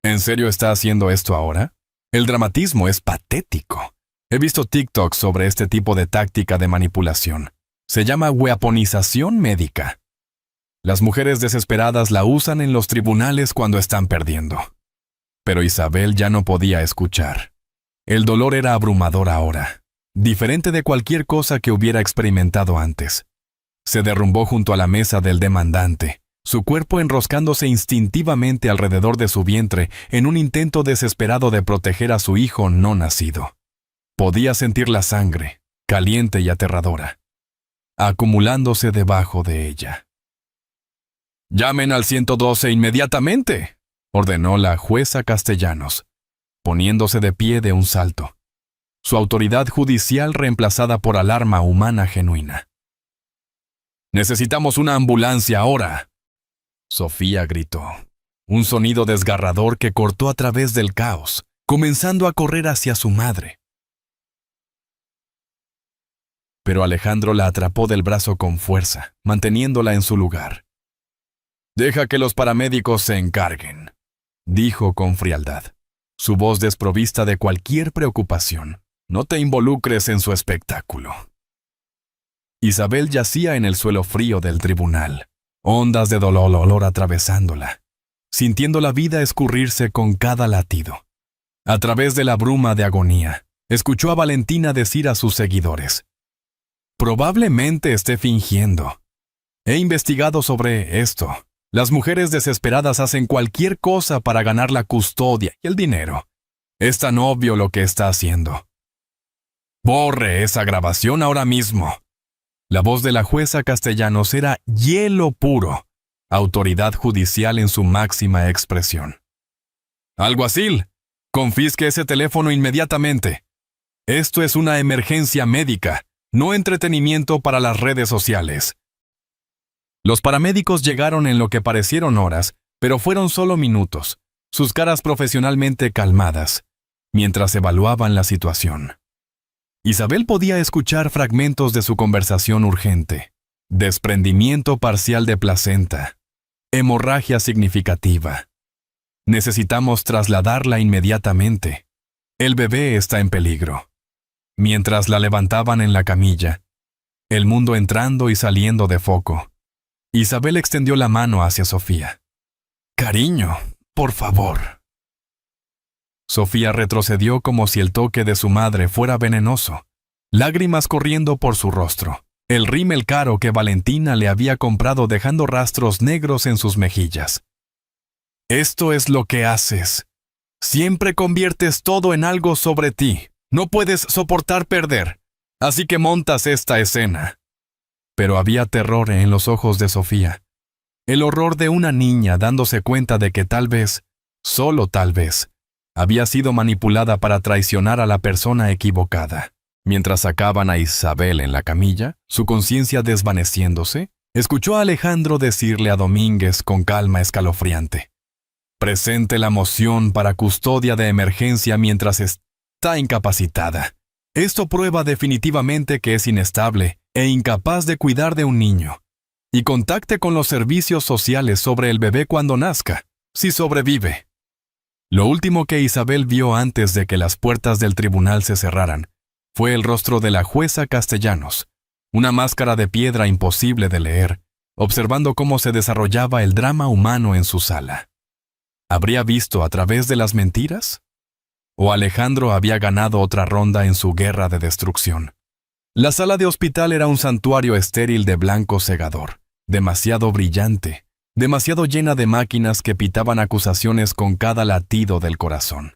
¿En serio está haciendo esto ahora? El dramatismo es patético. He visto TikToks sobre este tipo de táctica de manipulación. Se llama weaponización médica. Las mujeres desesperadas la usan en los tribunales cuando están perdiendo. Pero Isabel ya no podía escuchar. El dolor era abrumador ahora, diferente de cualquier cosa que hubiera experimentado antes. Se derrumbó junto a la mesa del demandante, su cuerpo enroscándose instintivamente alrededor de su vientre en un intento desesperado de proteger a su hijo no nacido. Podía sentir la sangre, caliente y aterradora, acumulándose debajo de ella. «Llamen al 112 inmediatamente», ordenó la jueza Castellanos, poniéndose de pie de un salto. Su autoridad judicial reemplazada por alarma humana genuina. «Necesitamos una ambulancia ahora», Sofía gritó. Un sonido desgarrador que cortó a través del caos, comenzando a correr hacia su madre. Pero Alejandro la atrapó del brazo con fuerza, manteniéndola en su lugar. «Deja que los paramédicos se encarguen», dijo con frialdad, su voz desprovista de cualquier preocupación. «No te involucres en su espectáculo». Isabel yacía en el suelo frío del tribunal, ondas de dolor atravesándola, sintiendo la vida escurrirse con cada latido. A través de la bruma de agonía, escuchó a Valentina decir a sus seguidores: Probablemente esté fingiendo. He investigado sobre esto. Las mujeres desesperadas hacen cualquier cosa para ganar la custodia y el dinero. Es tan obvio lo que está haciendo. Borre esa grabación ahora mismo. La voz de la jueza Castellanos era hielo puro, autoridad judicial en su máxima expresión. Alguacil, confisque ese teléfono inmediatamente. Esto es una emergencia médica, no entretenimiento para las redes sociales. Los paramédicos llegaron en lo que parecieron horas, pero fueron solo minutos, sus caras profesionalmente calmadas, mientras evaluaban la situación. Isabel podía escuchar fragmentos de su conversación urgente. Desprendimiento parcial de placenta. Hemorragia significativa. Necesitamos trasladarla inmediatamente. El bebé está en peligro. Mientras la levantaban en la camilla, el mundo entrando y saliendo de foco, Isabel extendió la mano hacia Sofía. «Cariño, por favor». Sofía retrocedió como si el toque de su madre fuera venenoso, lágrimas corriendo por su rostro, el rímel caro que Valentina le había comprado dejando rastros negros en sus mejillas. «Esto es lo que haces. Siempre conviertes todo en algo sobre ti. No puedes soportar perder, así que montas esta escena». Pero había terror en los ojos de Sofía, el horror de una niña dándose cuenta de que tal vez, solo tal vez, había sido manipulada para traicionar a la persona equivocada. Mientras sacaban a Isabel en la camilla, su conciencia desvaneciéndose, escuchó a Alejandro decirle a Domínguez con calma escalofriante: «Presente la moción para custodia de emergencia mientras está incapacitada. Esto prueba definitivamente que es inestable e incapaz de cuidar de un niño. Y contacte con los servicios sociales sobre el bebé cuando nazca, si sobrevive». Lo último que Isabel vio antes de que las puertas del tribunal se cerraran fue el rostro de la jueza Castellanos, una máscara de piedra imposible de leer, observando cómo se desarrollaba el drama humano en su sala. ¿Habría visto a través de las mentiras? ¿O Alejandro había ganado otra ronda en su guerra de destrucción? La sala de hospital era un santuario estéril de blanco cegador, demasiado brillante, demasiado llena de máquinas que pitaban acusaciones con cada latido del corazón.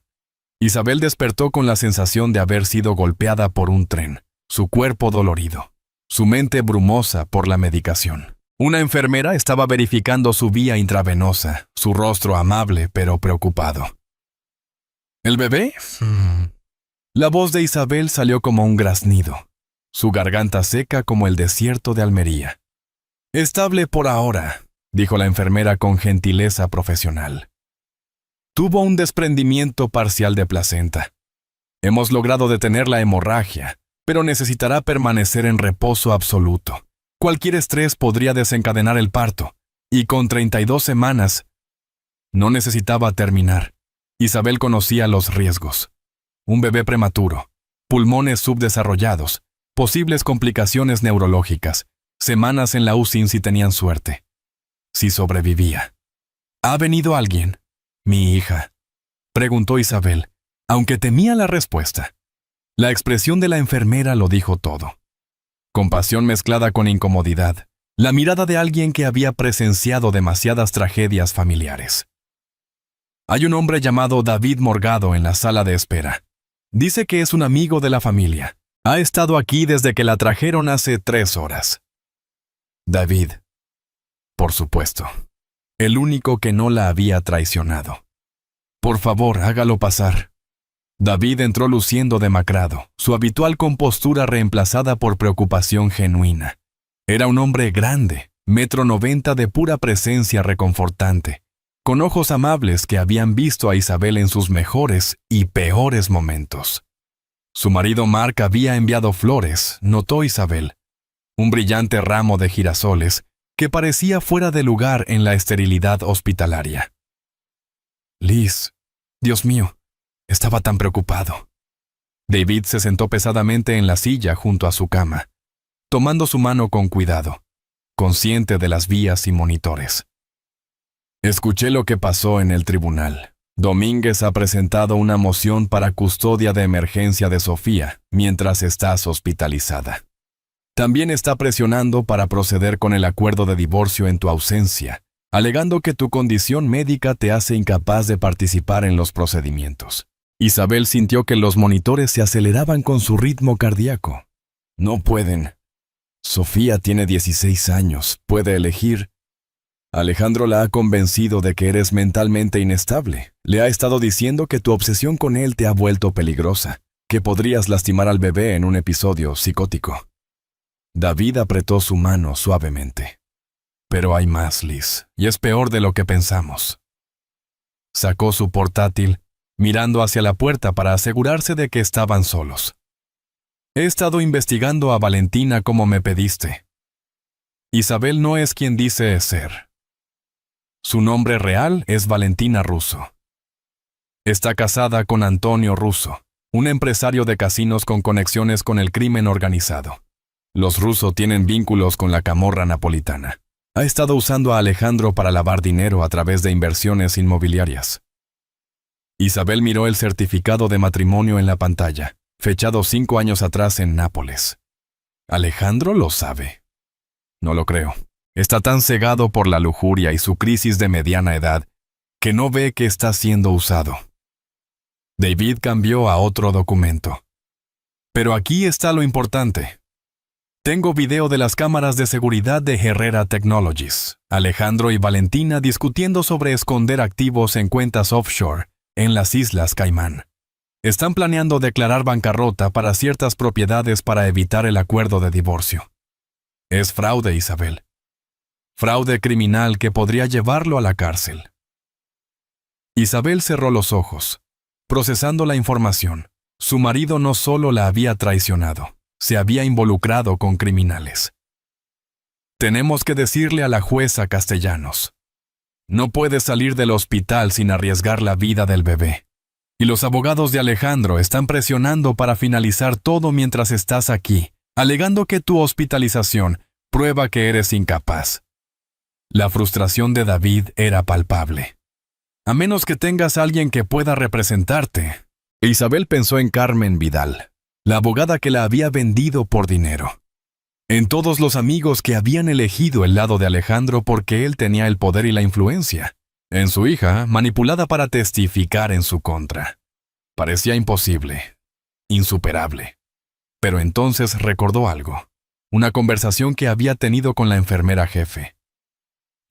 Isabel despertó con la sensación de haber sido golpeada por un tren, su cuerpo dolorido, su mente brumosa por la medicación. Una enfermera estaba verificando su vía intravenosa, su rostro amable pero preocupado. ¿El bebé? La voz de Isabel salió como un graznido, su garganta seca como el desierto de Almería. «Estable por ahora», dijo la enfermera con gentileza profesional. «Tuvo un desprendimiento parcial de placenta. Hemos logrado detener la hemorragia, pero necesitará permanecer en reposo absoluto. Cualquier estrés podría desencadenar el parto, y con 32 semanas no necesitaba terminar. Isabel conocía los riesgos. Un bebé prematuro, pulmones subdesarrollados, posibles complicaciones neurológicas, semanas en la UCI si tenían suerte. Si sobrevivía. «¿Ha venido alguien?» «Mi hija», preguntó Isabel, aunque temía la respuesta. La expresión de la enfermera lo dijo todo. Compasión mezclada con incomodidad, la mirada de alguien que había presenciado demasiadas tragedias familiares. «Hay un hombre llamado David Morgado en la sala de espera. Dice que es un amigo de la familia. Ha estado aquí desde que la trajeron hace 3 horas». David. Por supuesto. El único que no la había traicionado. «Por favor, hágalo pasar». David entró luciendo demacrado, su habitual compostura reemplazada por preocupación genuina. Era un hombre grande, 1,90 m de pura presencia reconfortante, con ojos amables que habían visto a Isabel en sus mejores y peores momentos. Su marido Mark había enviado flores, notó Isabel. Un brillante ramo de girasoles que parecía fuera de lugar en la esterilidad hospitalaria. «Liz, Dios mío, estaba tan preocupado». David se sentó pesadamente en la silla junto a su cama, tomando su mano con cuidado, consciente de las vías y monitores. «Escuché lo que pasó en el tribunal. Domínguez ha presentado una moción para custodia de emergencia de Sofía mientras estás hospitalizada. También está presionando para proceder con el acuerdo de divorcio en tu ausencia, alegando que tu condición médica te hace incapaz de participar en los procedimientos. Isabel sintió que los monitores se aceleraban con su ritmo cardíaco. No pueden. Sofía tiene 16 años, puede elegir. Alejandro la ha convencido de que eres mentalmente inestable. Le ha estado diciendo que tu obsesión con él te ha vuelto peligrosa, que podrías lastimar al bebé en un episodio psicótico. David apretó su mano suavemente. Pero hay más, Liz, y es peor de lo que pensamos. Sacó su portátil, mirando hacia la puerta para asegurarse de que estaban solos. He estado investigando a Valentina como me pediste. Isabel no es quien dice ser. Su nombre real es Valentina Russo. Está casada con Antonio Russo, un empresario de casinos con conexiones con el crimen organizado. Los Russo tienen vínculos con la camorra napolitana. Ha estado usando a Alejandro para lavar dinero a través de inversiones inmobiliarias. Isabel miró el certificado de matrimonio en la pantalla, fechado 5 años atrás en Nápoles. ¿Alejandro lo sabe? No lo creo. Está tan cegado por la lujuria y su crisis de mediana edad que no ve que está siendo usado. David cambió a otro documento. Pero aquí está lo importante. Tengo video de las cámaras de seguridad de Herrera Technologies. Alejandro y Valentina discutiendo sobre esconder activos en cuentas offshore en las Islas Caimán. Están planeando declarar bancarrota para ciertas propiedades para evitar el acuerdo de divorcio. Es fraude, Isabel. Fraude criminal que podría llevarlo a la cárcel. Isabel cerró los ojos, procesando la información. Su marido no solo la había traicionado, se había involucrado con criminales. Tenemos que decirle a la jueza Castellanos. No puede salir del hospital sin arriesgar la vida del bebé. Y los abogados de Alejandro están presionando para finalizar todo mientras estás aquí, alegando que tu hospitalización prueba que eres incapaz. La frustración de David era palpable. A menos que tengas a alguien que pueda representarte. Isabel pensó en Carmen Vidal, la abogada que la había vendido por dinero. En todos los amigos que habían elegido el lado de Alejandro porque él tenía el poder y la influencia. En su hija, manipulada para testificar en su contra. Parecía imposible, insuperable. Pero entonces recordó algo. Una conversación que había tenido con la enfermera jefe.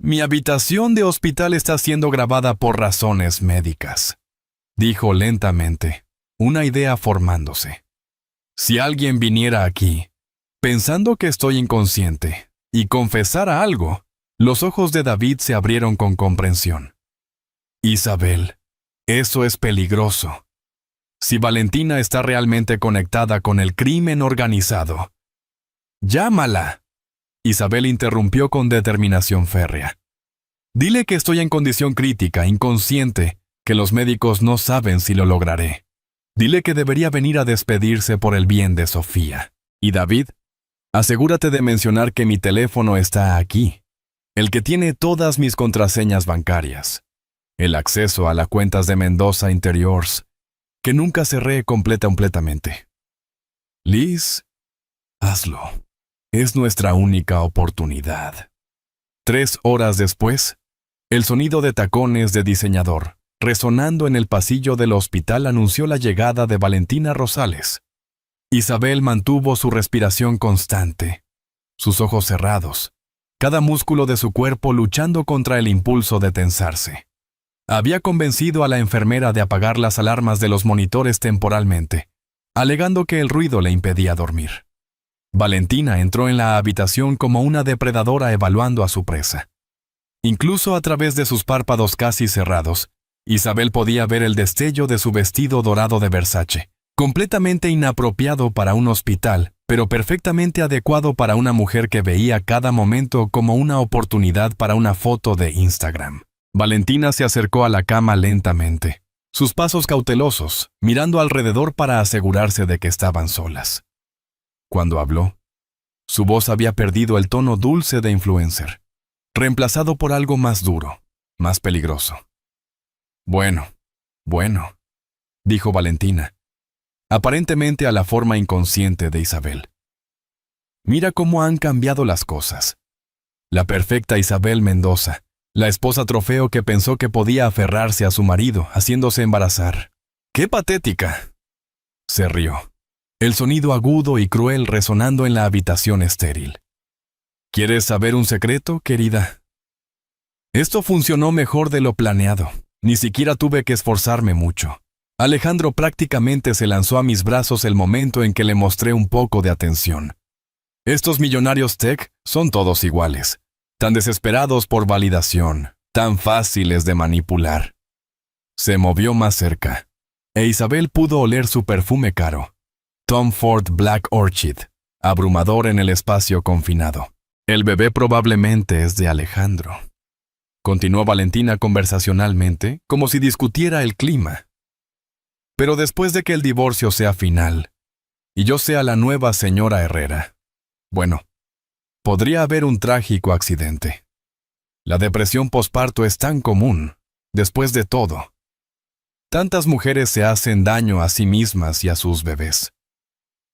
Mi habitación de hospital está siendo grabada por razones médicas, dijo lentamente, una idea formándose. Si alguien viniera aquí, pensando que estoy inconsciente, y confesara algo, los ojos de David se abrieron con comprensión. Isabel, eso es peligroso. Si Valentina está realmente conectada con el crimen organizado, ¡llámala! Isabel interrumpió con determinación férrea. Dile que estoy en condición crítica, inconsciente, que los médicos no saben si lo lograré. Dile que debería venir a despedirse por el bien de Sofía. Y David, asegúrate de mencionar que mi teléfono está aquí, el que tiene todas mis contraseñas bancarias, el acceso a las cuentas de Mendoza Interiors, que nunca cerré completamente. Liz, hazlo. Es nuestra única oportunidad. 3 horas después, el sonido de tacones de diseñador, resonando en el pasillo del hospital, anunció la llegada de Valentina Rosales. Isabel mantuvo su respiración constante, sus ojos cerrados, cada músculo de su cuerpo luchando contra el impulso de tensarse. Había convencido a la enfermera de apagar las alarmas de los monitores temporalmente, alegando que el ruido le impedía dormir. Valentina entró en la habitación como una depredadora evaluando a su presa. Incluso a través de sus párpados casi cerrados, Isabel podía ver el destello de su vestido dorado de Versace, completamente inapropiado para un hospital, pero perfectamente adecuado para una mujer que veía cada momento como una oportunidad para una foto de Instagram. Valentina se acercó a la cama lentamente, sus pasos cautelosos, mirando alrededor para asegurarse de que estaban solas. Cuando habló, su voz había perdido el tono dulce de influencer, reemplazado por algo más duro, más peligroso. Bueno, dijo Valentina, aparentemente a la forma inconsciente de Isabel. Mira cómo han cambiado las cosas. La perfecta Isabel Mendoza, la esposa trofeo que pensó que podía aferrarse a su marido, haciéndose embarazar. ¡Qué patética! Se rió, el sonido agudo y cruel resonando en la habitación estéril. ¿Quieres saber un secreto, querida? Esto funcionó mejor de lo planeado. Ni siquiera tuve que esforzarme mucho. Alejandro prácticamente se lanzó a mis brazos el momento en que le mostré un poco de atención. Estos millonarios tech son todos iguales, tan desesperados por validación, tan fáciles de manipular. Se movió más cerca, e Isabel pudo oler su perfume caro. Tom Ford Black Orchid, abrumador en el espacio confinado. El bebé probablemente es de Alejandro. Continuó Valentina conversacionalmente, como si discutiera el clima. Pero después de que el divorcio sea final, y yo sea la nueva señora Herrera, bueno, podría haber un trágico accidente. La depresión posparto es tan común, después de todo. Tantas mujeres se hacen daño a sí mismas y a sus bebés.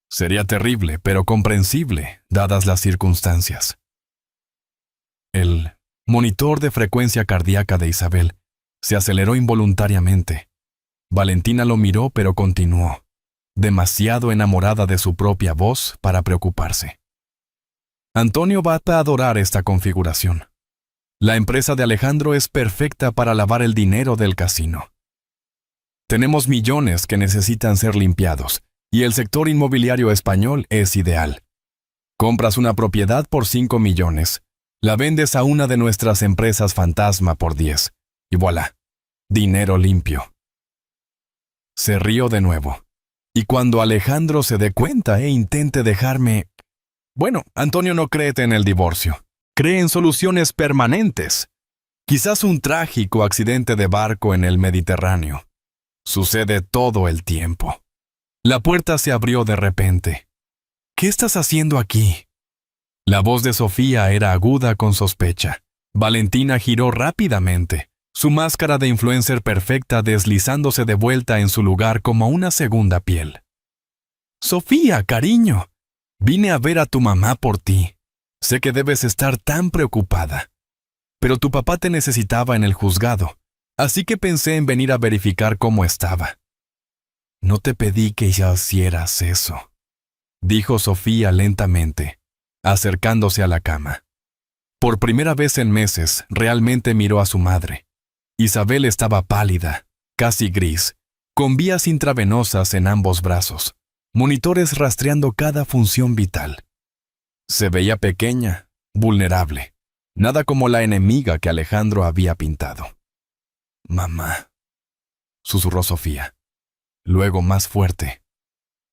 Sería terrible, pero comprensible, dadas las circunstancias. El monitor de frecuencia cardíaca de Isabel se aceleró involuntariamente. Valentina lo miró, pero continuó, demasiado enamorada de su propia voz para preocuparse. Antonio va a adorar esta configuración. La empresa de Alejandro es perfecta para lavar el dinero del casino. Tenemos millones que necesitan ser limpiados, y el sector inmobiliario español es ideal. Compras una propiedad por 5 millones, la vendes a una de nuestras empresas fantasma por 10, y voilà, dinero limpio. Se rió de nuevo, y cuando Alejandro se dé cuenta e intente dejarme... Bueno, Antonio no cree en el divorcio, cree en soluciones permanentes. Quizás un trágico accidente de barco en el Mediterráneo. Sucede todo el tiempo. La puerta se abrió de repente. ¿Qué estás haciendo aquí? La voz de Sofía era aguda con sospecha. Valentina giró rápidamente, su máscara de influencer perfecta deslizándose de vuelta en su lugar como una segunda piel. Sofía, cariño, vine a ver a tu mamá por ti. Sé que debes estar tan preocupada. Pero tu papá te necesitaba en el juzgado, así que pensé en venir a verificar cómo estaba. No te pedí que ya hicieras eso, dijo Sofía lentamente, acercándose a la cama. Por primera vez en meses, realmente miró a su madre. Isabel estaba pálida, casi gris, con vías intravenosas en ambos brazos, monitores rastreando cada función vital. Se veía pequeña, vulnerable, nada como la enemiga que Alejandro había pintado. «Mamá», susurró Sofía. Luego más fuerte.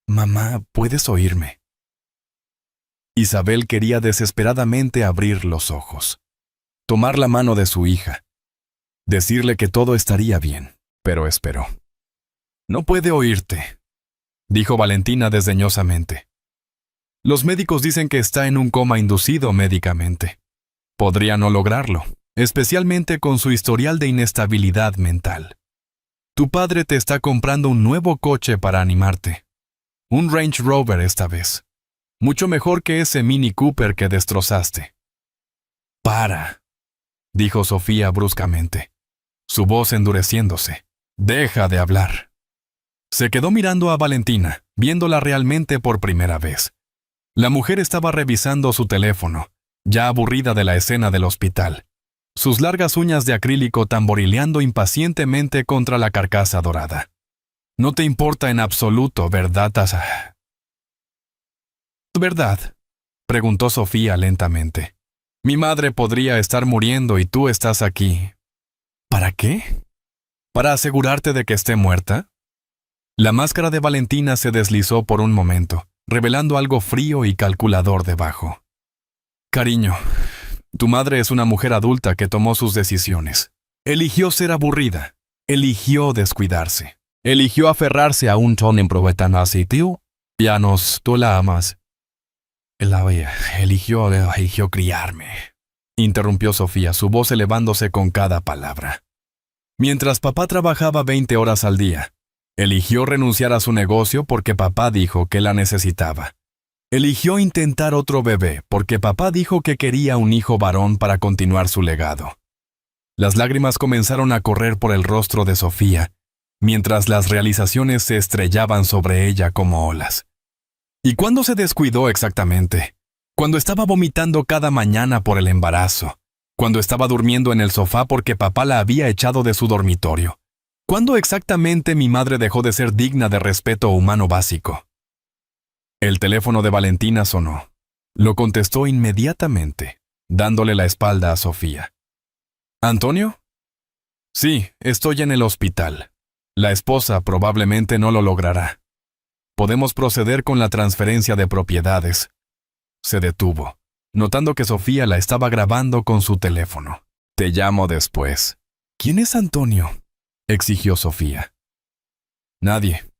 «Mamá, ¿puedes oírme?» Isabel quería desesperadamente abrir los ojos, tomar la mano de su hija, decirle que todo estaría bien, pero esperó. «No puede oírte», dijo Valentina desdeñosamente. «Los médicos dicen que está en un coma inducido médicamente. Podría no lograrlo, especialmente con su historial de inestabilidad mental. Tu padre te está comprando un nuevo coche para animarte. Un Range Rover esta vez. Mucho mejor que ese Mini Cooper que destrozaste». «Para», dijo Sofía bruscamente, su voz endureciéndose. «Deja de hablar». Se quedó mirando a Valentina, viéndola realmente por primera vez. La mujer estaba revisando su teléfono, ya aburrida de la escena del hospital, sus largas uñas de acrílico tamborileando impacientemente contra la carcasa dorada. «No te importa en absoluto, ¿verdad, Tasa?» «¿Verdad?», preguntó Sofía lentamente. «Mi madre podría estar muriendo y tú estás aquí». «¿Para qué? ¿Para asegurarte de que esté muerta?» La máscara de Valentina se deslizó por un momento, revelando algo frío y calculador debajo. «Cariño, tu madre es una mujer adulta que tomó sus decisiones. Eligió ser aburrida, eligió descuidarse, eligió aferrarse a un ton improvetano sitio. Pianos, tú la amas». Eligió criarme», interrumpió Sofía, su voz elevándose con cada palabra. «Mientras papá trabajaba 20 horas al día, eligió renunciar a su negocio porque papá dijo que la necesitaba. Eligió intentar otro bebé porque papá dijo que quería un hijo varón para continuar su legado. Las lágrimas comenzaron a correr por el rostro de Sofía, mientras las realizaciones se estrellaban sobre ella como olas. ¿Y cuándo se descuidó exactamente? Cuando estaba vomitando cada mañana por el embarazo. Cuando estaba durmiendo en el sofá porque papá la había echado de su dormitorio. ¿Cuándo exactamente mi madre dejó de ser digna de respeto humano básico? El teléfono de Valentina sonó. Lo contestó inmediatamente, dándole la espalda a Sofía. ¿Antonio? Sí, estoy en el hospital. La esposa probablemente no lo logrará. Podemos proceder con la transferencia de propiedades. Se detuvo, notando que Sofía la estaba grabando con su teléfono. Te llamo después. ¿Quién es Antonio?, exigió Sofía. Nadie.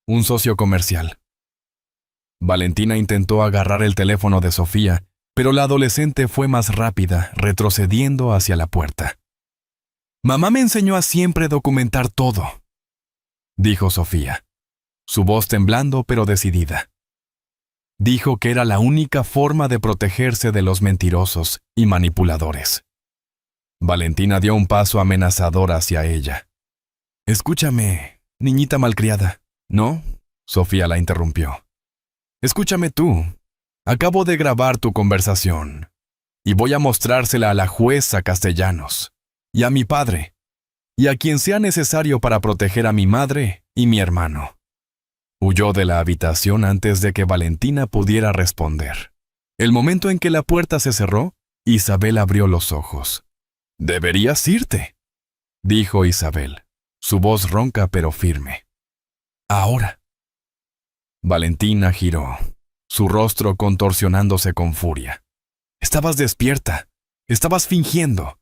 Un socio comercial. Valentina intentó agarrar el teléfono de Sofía, pero la adolescente fue más rápida, retrocediendo hacia la puerta. Mamá me enseñó a siempre documentar todo, dijo Sofía, su voz temblando pero decidida. Dijo que era la única forma de protegerse de los mentirosos y manipuladores. Valentina dio un paso amenazador hacia ella. Escúchame, niñita malcriada. ¿No? Sofía la interrumpió. Escúchame tú. Acabo de grabar tu conversación y voy a mostrársela a la jueza Castellanos y a mi padre y a quien sea necesario para proteger a mi madre y mi hermano. Huyó de la habitación antes de que Valentina pudiera responder. El momento en que la puerta se cerró, Isabel abrió los ojos. «Deberías irte», dijo Isabel, su voz ronca pero firme. «Ahora». Valentina giró, su rostro contorsionándose con furia. «Estabas despierta, estabas fingiendo.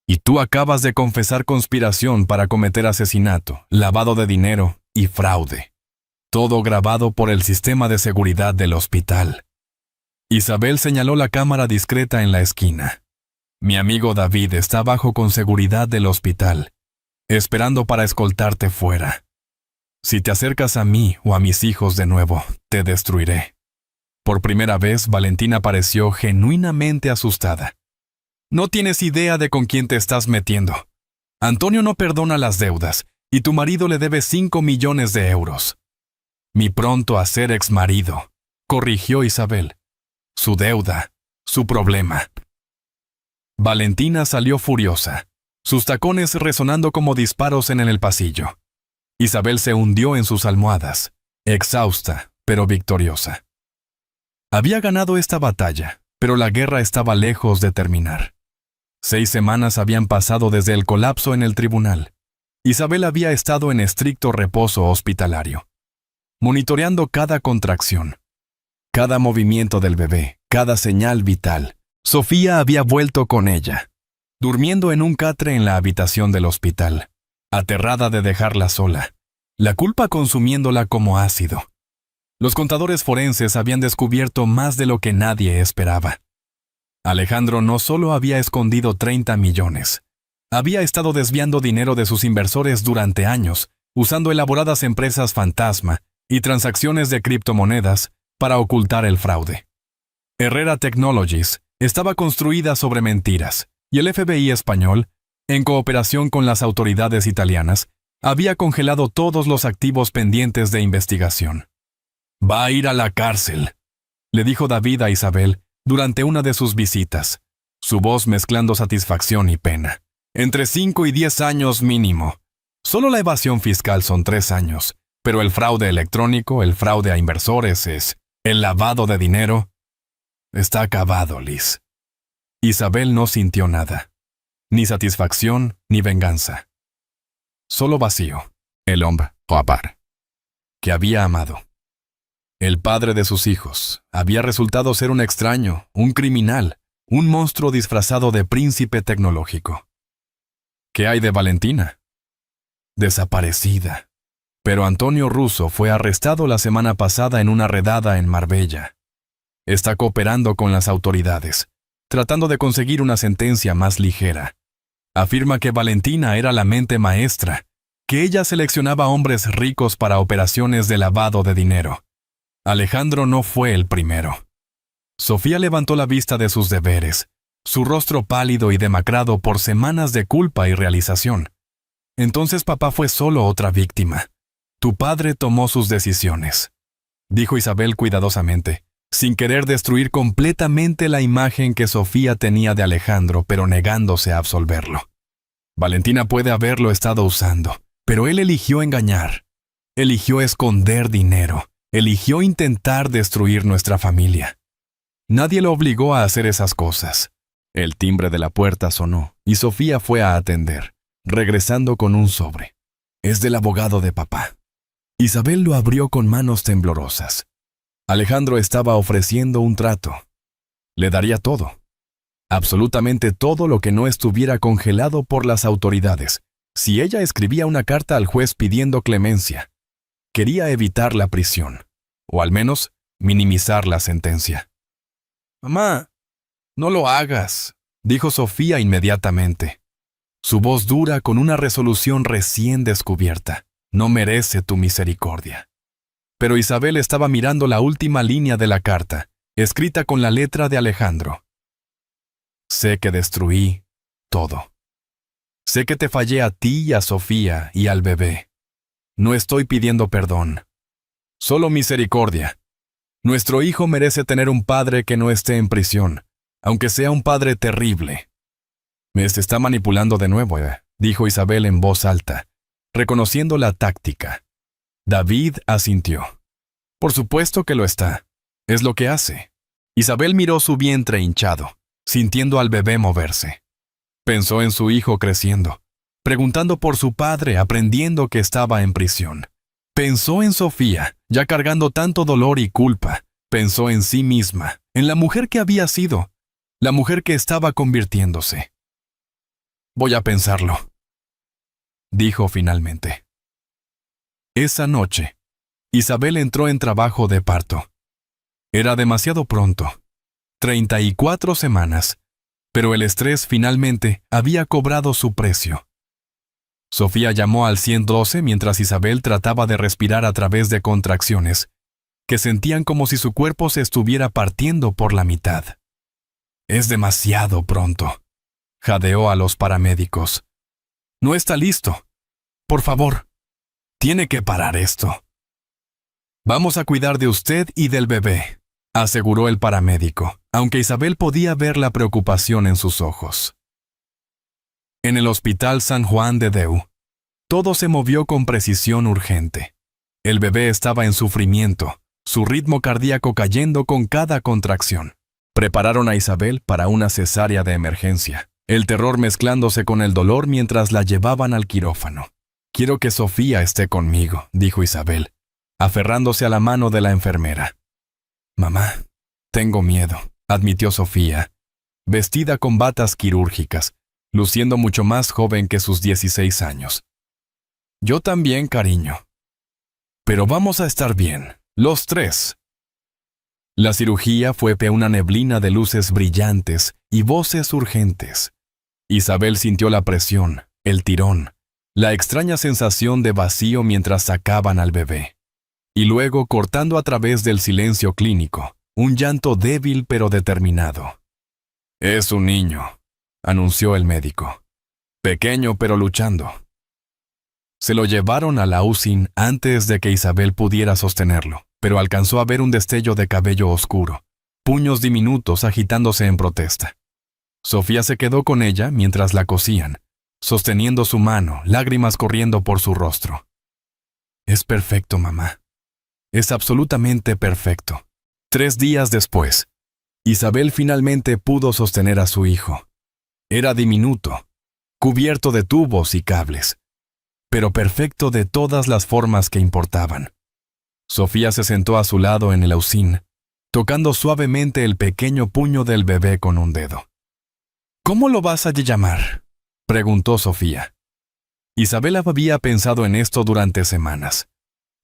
Y tú acabas de confesar conspiración para cometer asesinato, lavado de dinero y fraude. Todo grabado por el sistema de seguridad del hospital». Isabel señaló la cámara discreta en la esquina. «Mi amigo David está bajo con seguridad del hospital, esperando para escoltarte fuera. Si te acercas a mí o a mis hijos de nuevo, te destruiré». Por primera vez, Valentina pareció genuinamente asustada. «No tienes idea de con quién te estás metiendo. Antonio no perdona las deudas, y tu marido le debe 5 millones de euros. Mi pronto a ser exmarido», corrigió Isabel. «Su deuda, su problema». Valentina salió furiosa, sus tacones resonando como disparos en el pasillo. Isabel se hundió en sus almohadas, exhausta, pero victoriosa. Había ganado esta batalla, pero la guerra estaba lejos de terminar. 6 semanas habían pasado desde el colapso en el tribunal. Isabel había estado en estricto reposo hospitalario, monitoreando cada contracción, cada movimiento del bebé, cada señal vital. Sofía había vuelto con ella, durmiendo en un catre en la habitación del hospital, aterrada de dejarla sola, la culpa consumiéndola como ácido. Los contadores forenses habían descubierto más de lo que nadie esperaba. Alejandro no solo había escondido 30 millones, había estado desviando dinero de sus inversores durante años, usando elaboradas empresas fantasma y transacciones de criptomonedas para ocultar el fraude. Herrera Technologies estaba construida sobre mentiras, y el FBI español, en cooperación con las autoridades italianas, había congelado todos los activos pendientes de investigación. «Va a ir a la cárcel», le dijo David a Isabel durante una de sus visitas, su voz mezclando satisfacción y pena. «Entre 5 y 10 años mínimo. Solo la evasión fiscal son 3 años, pero el fraude electrónico, el fraude a inversores, el lavado de dinero. Está acabado, Liz». Isabel no sintió nada, ni satisfacción ni venganza. Solo vacío, el hombre, papá, que había amado. El padre de sus hijos había resultado ser un extraño, un criminal, un monstruo disfrazado de príncipe tecnológico. ¿Qué hay de Valentina? Desaparecida. Pero Antonio Russo fue arrestado la semana pasada en una redada en Marbella. Está cooperando con las autoridades, tratando de conseguir una sentencia más ligera. Afirma que Valentina era la mente maestra, que ella seleccionaba hombres ricos para operaciones de lavado de dinero. Alejandro no fue el primero. Sofía levantó la vista de sus deberes, su rostro pálido y demacrado por semanas de culpa y realización. Entonces papá fue solo otra víctima. Tu padre tomó sus decisiones, dijo Isabel cuidadosamente, sin querer destruir completamente la imagen que Sofía tenía de Alejandro, pero negándose a absolverlo. Valentina puede haberlo estado usando, pero él eligió engañar. Eligió esconder dinero. Eligió intentar destruir nuestra familia. Nadie lo obligó a hacer esas cosas. El timbre de la puerta sonó y Sofía fue a atender, regresando con un sobre. Es del abogado de papá. Isabel lo abrió con manos temblorosas. Alejandro estaba ofreciendo un trato. Le daría todo. Absolutamente todo lo que no estuviera congelado por las autoridades. Si ella escribía una carta al juez pidiendo clemencia, quería evitar la prisión, o al menos minimizar la sentencia. «Mamá, no lo hagas», dijo Sofía inmediatamente. Su voz dura con una resolución recién descubierta. «No merece tu misericordia». Pero Isabel estaba mirando la última línea de la carta, escrita con la letra de Alejandro. Sé que destruí todo. Sé que te fallé a ti y a Sofía y al bebé. No estoy pidiendo perdón. Solo misericordia. Nuestro hijo merece tener un padre que no esté en prisión, aunque sea un padre terrible. Me está manipulando de nuevo, dijo Isabel en voz alta, reconociendo la táctica. David asintió. Por supuesto que lo está. Es lo que hace. Isabel miró su vientre hinchado, sintiendo al bebé moverse. Pensó en su hijo creciendo, preguntando por su padre, aprendiendo que estaba en prisión. Pensó en Sofía, ya cargando tanto dolor y culpa. Pensó en sí misma, en la mujer que había sido, la mujer que estaba convirtiéndose. Voy a pensarlo, dijo finalmente. Esa noche, Isabel entró en trabajo de parto. Era demasiado pronto, 34 semanas, pero el estrés finalmente había cobrado su precio. Sofía llamó al 112 mientras Isabel trataba de respirar a través de contracciones, que sentían como si su cuerpo se estuviera partiendo por la mitad. Es demasiado pronto, jadeó a los paramédicos. No está listo. Por favor, tiene que parar esto. Vamos a cuidar de usted y del bebé, aseguró el paramédico, aunque Isabel podía ver la preocupación en sus ojos. En el Hospital San Juan de Deu, todo se movió con precisión urgente. El bebé estaba en sufrimiento, su ritmo cardíaco cayendo con cada contracción. Prepararon a Isabel para una cesárea de emergencia, el terror mezclándose con el dolor mientras la llevaban al quirófano. Quiero que Sofía esté conmigo, dijo Isabel, aferrándose a la mano de la enfermera. Mamá, tengo miedo, admitió Sofía, vestida con batas quirúrgicas, luciendo mucho más joven que sus 16 años. Yo también, cariño. Pero vamos a estar bien, los tres. La cirugía fue una neblina de luces brillantes y voces urgentes. Isabel sintió la presión, el tirón, la extraña sensación de vacío mientras sacaban al bebé. Y luego, cortando a través del silencio clínico, un llanto débil pero determinado. Es un niño, anunció el médico. Pequeño pero luchando. Se lo llevaron a la UCI antes de que Isabel pudiera sostenerlo, pero alcanzó a ver un destello de cabello oscuro, puños diminutos agitándose en protesta. Sofía se quedó con ella mientras la cosían, sosteniendo su mano, lágrimas corriendo por su rostro. Es perfecto, mamá. Es absolutamente perfecto. 3 días después, Isabel finalmente pudo sostener a su hijo. Era diminuto, cubierto de tubos y cables, pero perfecto de todas las formas que importaban. Sofía se sentó a su lado en el ausín, tocando suavemente el pequeño puño del bebé con un dedo. ¿Cómo lo vas a llamar?, preguntó Sofía. Isabel había pensado en esto durante semanas.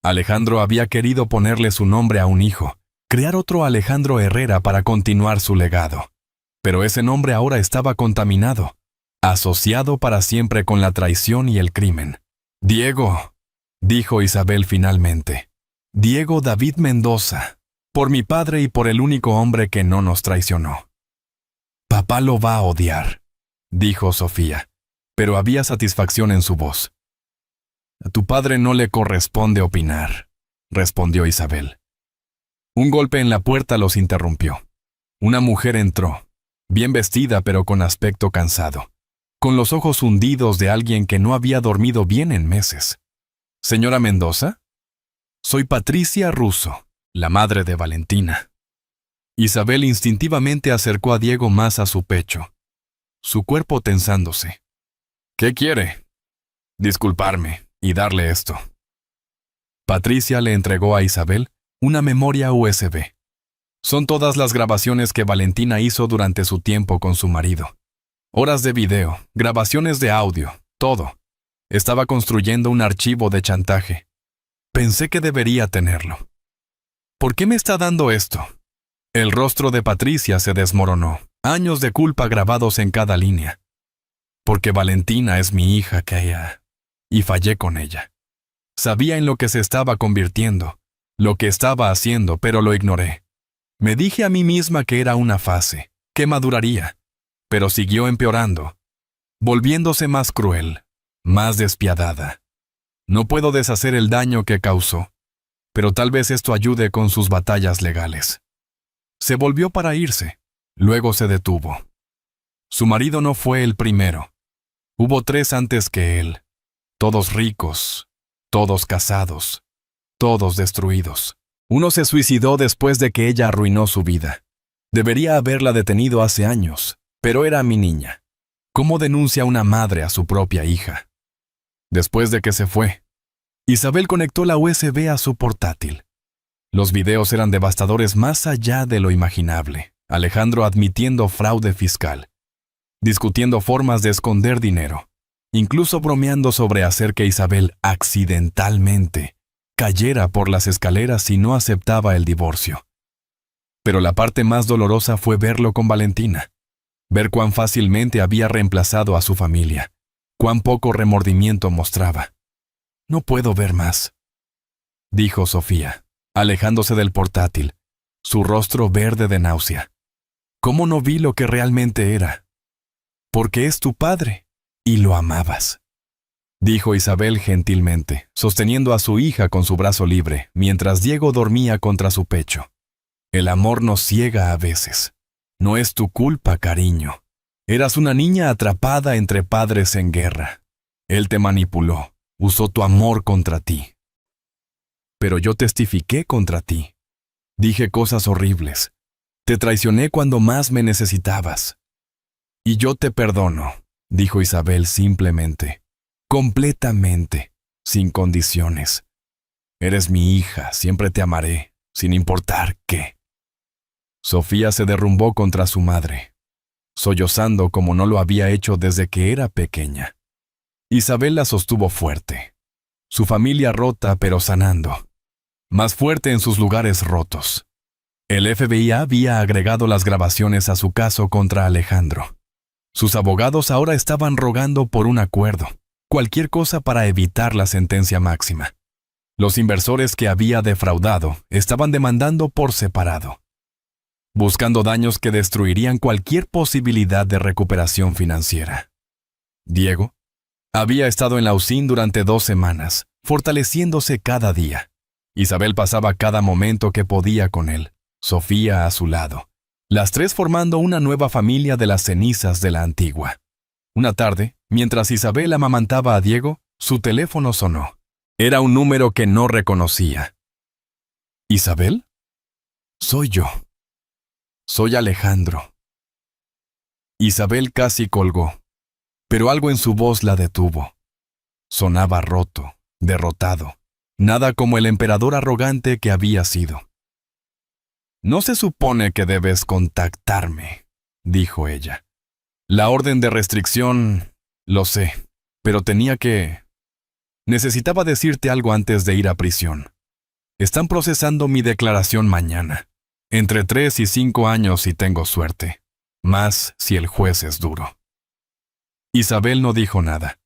Alejandro había querido ponerle su nombre a un hijo, crear otro Alejandro Herrera para continuar su legado. Pero ese nombre ahora estaba contaminado, asociado para siempre con la traición y el crimen. Diego, dijo Isabel finalmente. Diego David Mendoza, por mi padre y por el único hombre que no nos traicionó. Papá lo va a odiar, dijo Sofía, pero había satisfacción en su voz. A tu padre no le corresponde opinar, respondió Isabel. Un golpe en la puerta los interrumpió. Una mujer entró, bien vestida pero con aspecto cansado, con los ojos hundidos de alguien que no había dormido bien en meses. ¿Señora Mendoza? Soy Patricia Russo, la madre de Valentina. Isabel instintivamente acercó a Diego más a su pecho, su cuerpo tensándose. ¿Qué quiere? Disculparme y darle esto. Patricia le entregó a Isabel una memoria USB. Son todas las grabaciones que Valentina hizo durante su tiempo con su marido. Horas de video, grabaciones de audio, todo. Estaba construyendo un archivo de chantaje. Pensé que debería tenerlo. ¿Por qué me está dando esto? El rostro de Patricia se desmoronó, años de culpa grabados en cada línea. Porque Valentina es mi hija, y fallé con ella. Sabía en lo que se estaba convirtiendo, lo que estaba haciendo, pero lo ignoré. Me dije a mí misma que era una fase, que maduraría, pero siguió empeorando, volviéndose más cruel, más despiadada. No puedo deshacer el daño que causó, pero tal vez esto ayude con sus batallas legales. Se volvió para irse, luego se detuvo. Su marido no fue el primero. Hubo 3 antes que él, todos ricos, todos casados, todos destruidos. Uno se suicidó después de que ella arruinó su vida. Debería haberla detenido hace años, pero era mi niña. ¿Cómo denuncia una madre a su propia hija? Después de que se fue, Isabel conectó la USB a su portátil. Los videos eran devastadores más allá de lo imaginable. Alejandro admitiendo fraude fiscal, discutiendo formas de esconder dinero, incluso bromeando sobre hacer que Isabel accidentalmente cayera por las escaleras si no aceptaba el divorcio. Pero la parte más dolorosa fue verlo con Valentina, ver cuán fácilmente había reemplazado a su familia, cuán poco remordimiento mostraba. No puedo ver más, dijo Sofía, alejándose del portátil, su rostro verde de náusea. ¿Cómo no vi lo que realmente era? Porque es tu padre, y lo amabas, dijo Isabel gentilmente, sosteniendo a su hija con su brazo libre, mientras Diego dormía contra su pecho. El amor nos ciega a veces. No es tu culpa, cariño. Eras una niña atrapada entre padres en guerra. Él te manipuló, usó tu amor contra ti. Pero yo testifiqué contra ti. Dije cosas horribles. Te traicioné cuando más me necesitabas. Y yo te perdono, dijo Isabel simplemente, completamente, sin condiciones. Eres mi hija, siempre te amaré, sin importar qué. Sofía se derrumbó contra su madre, sollozando como no lo había hecho desde que era pequeña. Isabel la sostuvo fuerte, su familia rota pero sanando, más fuerte en sus lugares rotos. El FBI había agregado las grabaciones a su caso contra Alejandro. Sus abogados ahora estaban rogando por un acuerdo, cualquier cosa para evitar la sentencia máxima. Los inversores que había defraudado estaban demandando por separado, buscando daños que destruirían cualquier posibilidad de recuperación financiera. Diego había estado en la UCIN durante 2 semanas, fortaleciéndose cada día. Isabel pasaba cada momento que podía con él, Sofía a su lado, las 3 formando una nueva familia de las cenizas de la antigua. Una tarde, mientras Isabel amamantaba a Diego, su teléfono sonó. Era un número que no reconocía. ¿Isabel? Soy yo. Soy Alejandro. Isabel casi colgó, pero algo en su voz la detuvo. Sonaba roto, derrotado, nada como el emperador arrogante que había sido. No se supone que debes contactarme, dijo ella. La orden de restricción, lo sé, pero tenía que... Necesitaba decirte algo antes de ir a prisión. Están procesando mi declaración mañana. Entre 3 y 5 años si tengo suerte. Más si el juez es duro. Isabel no dijo nada.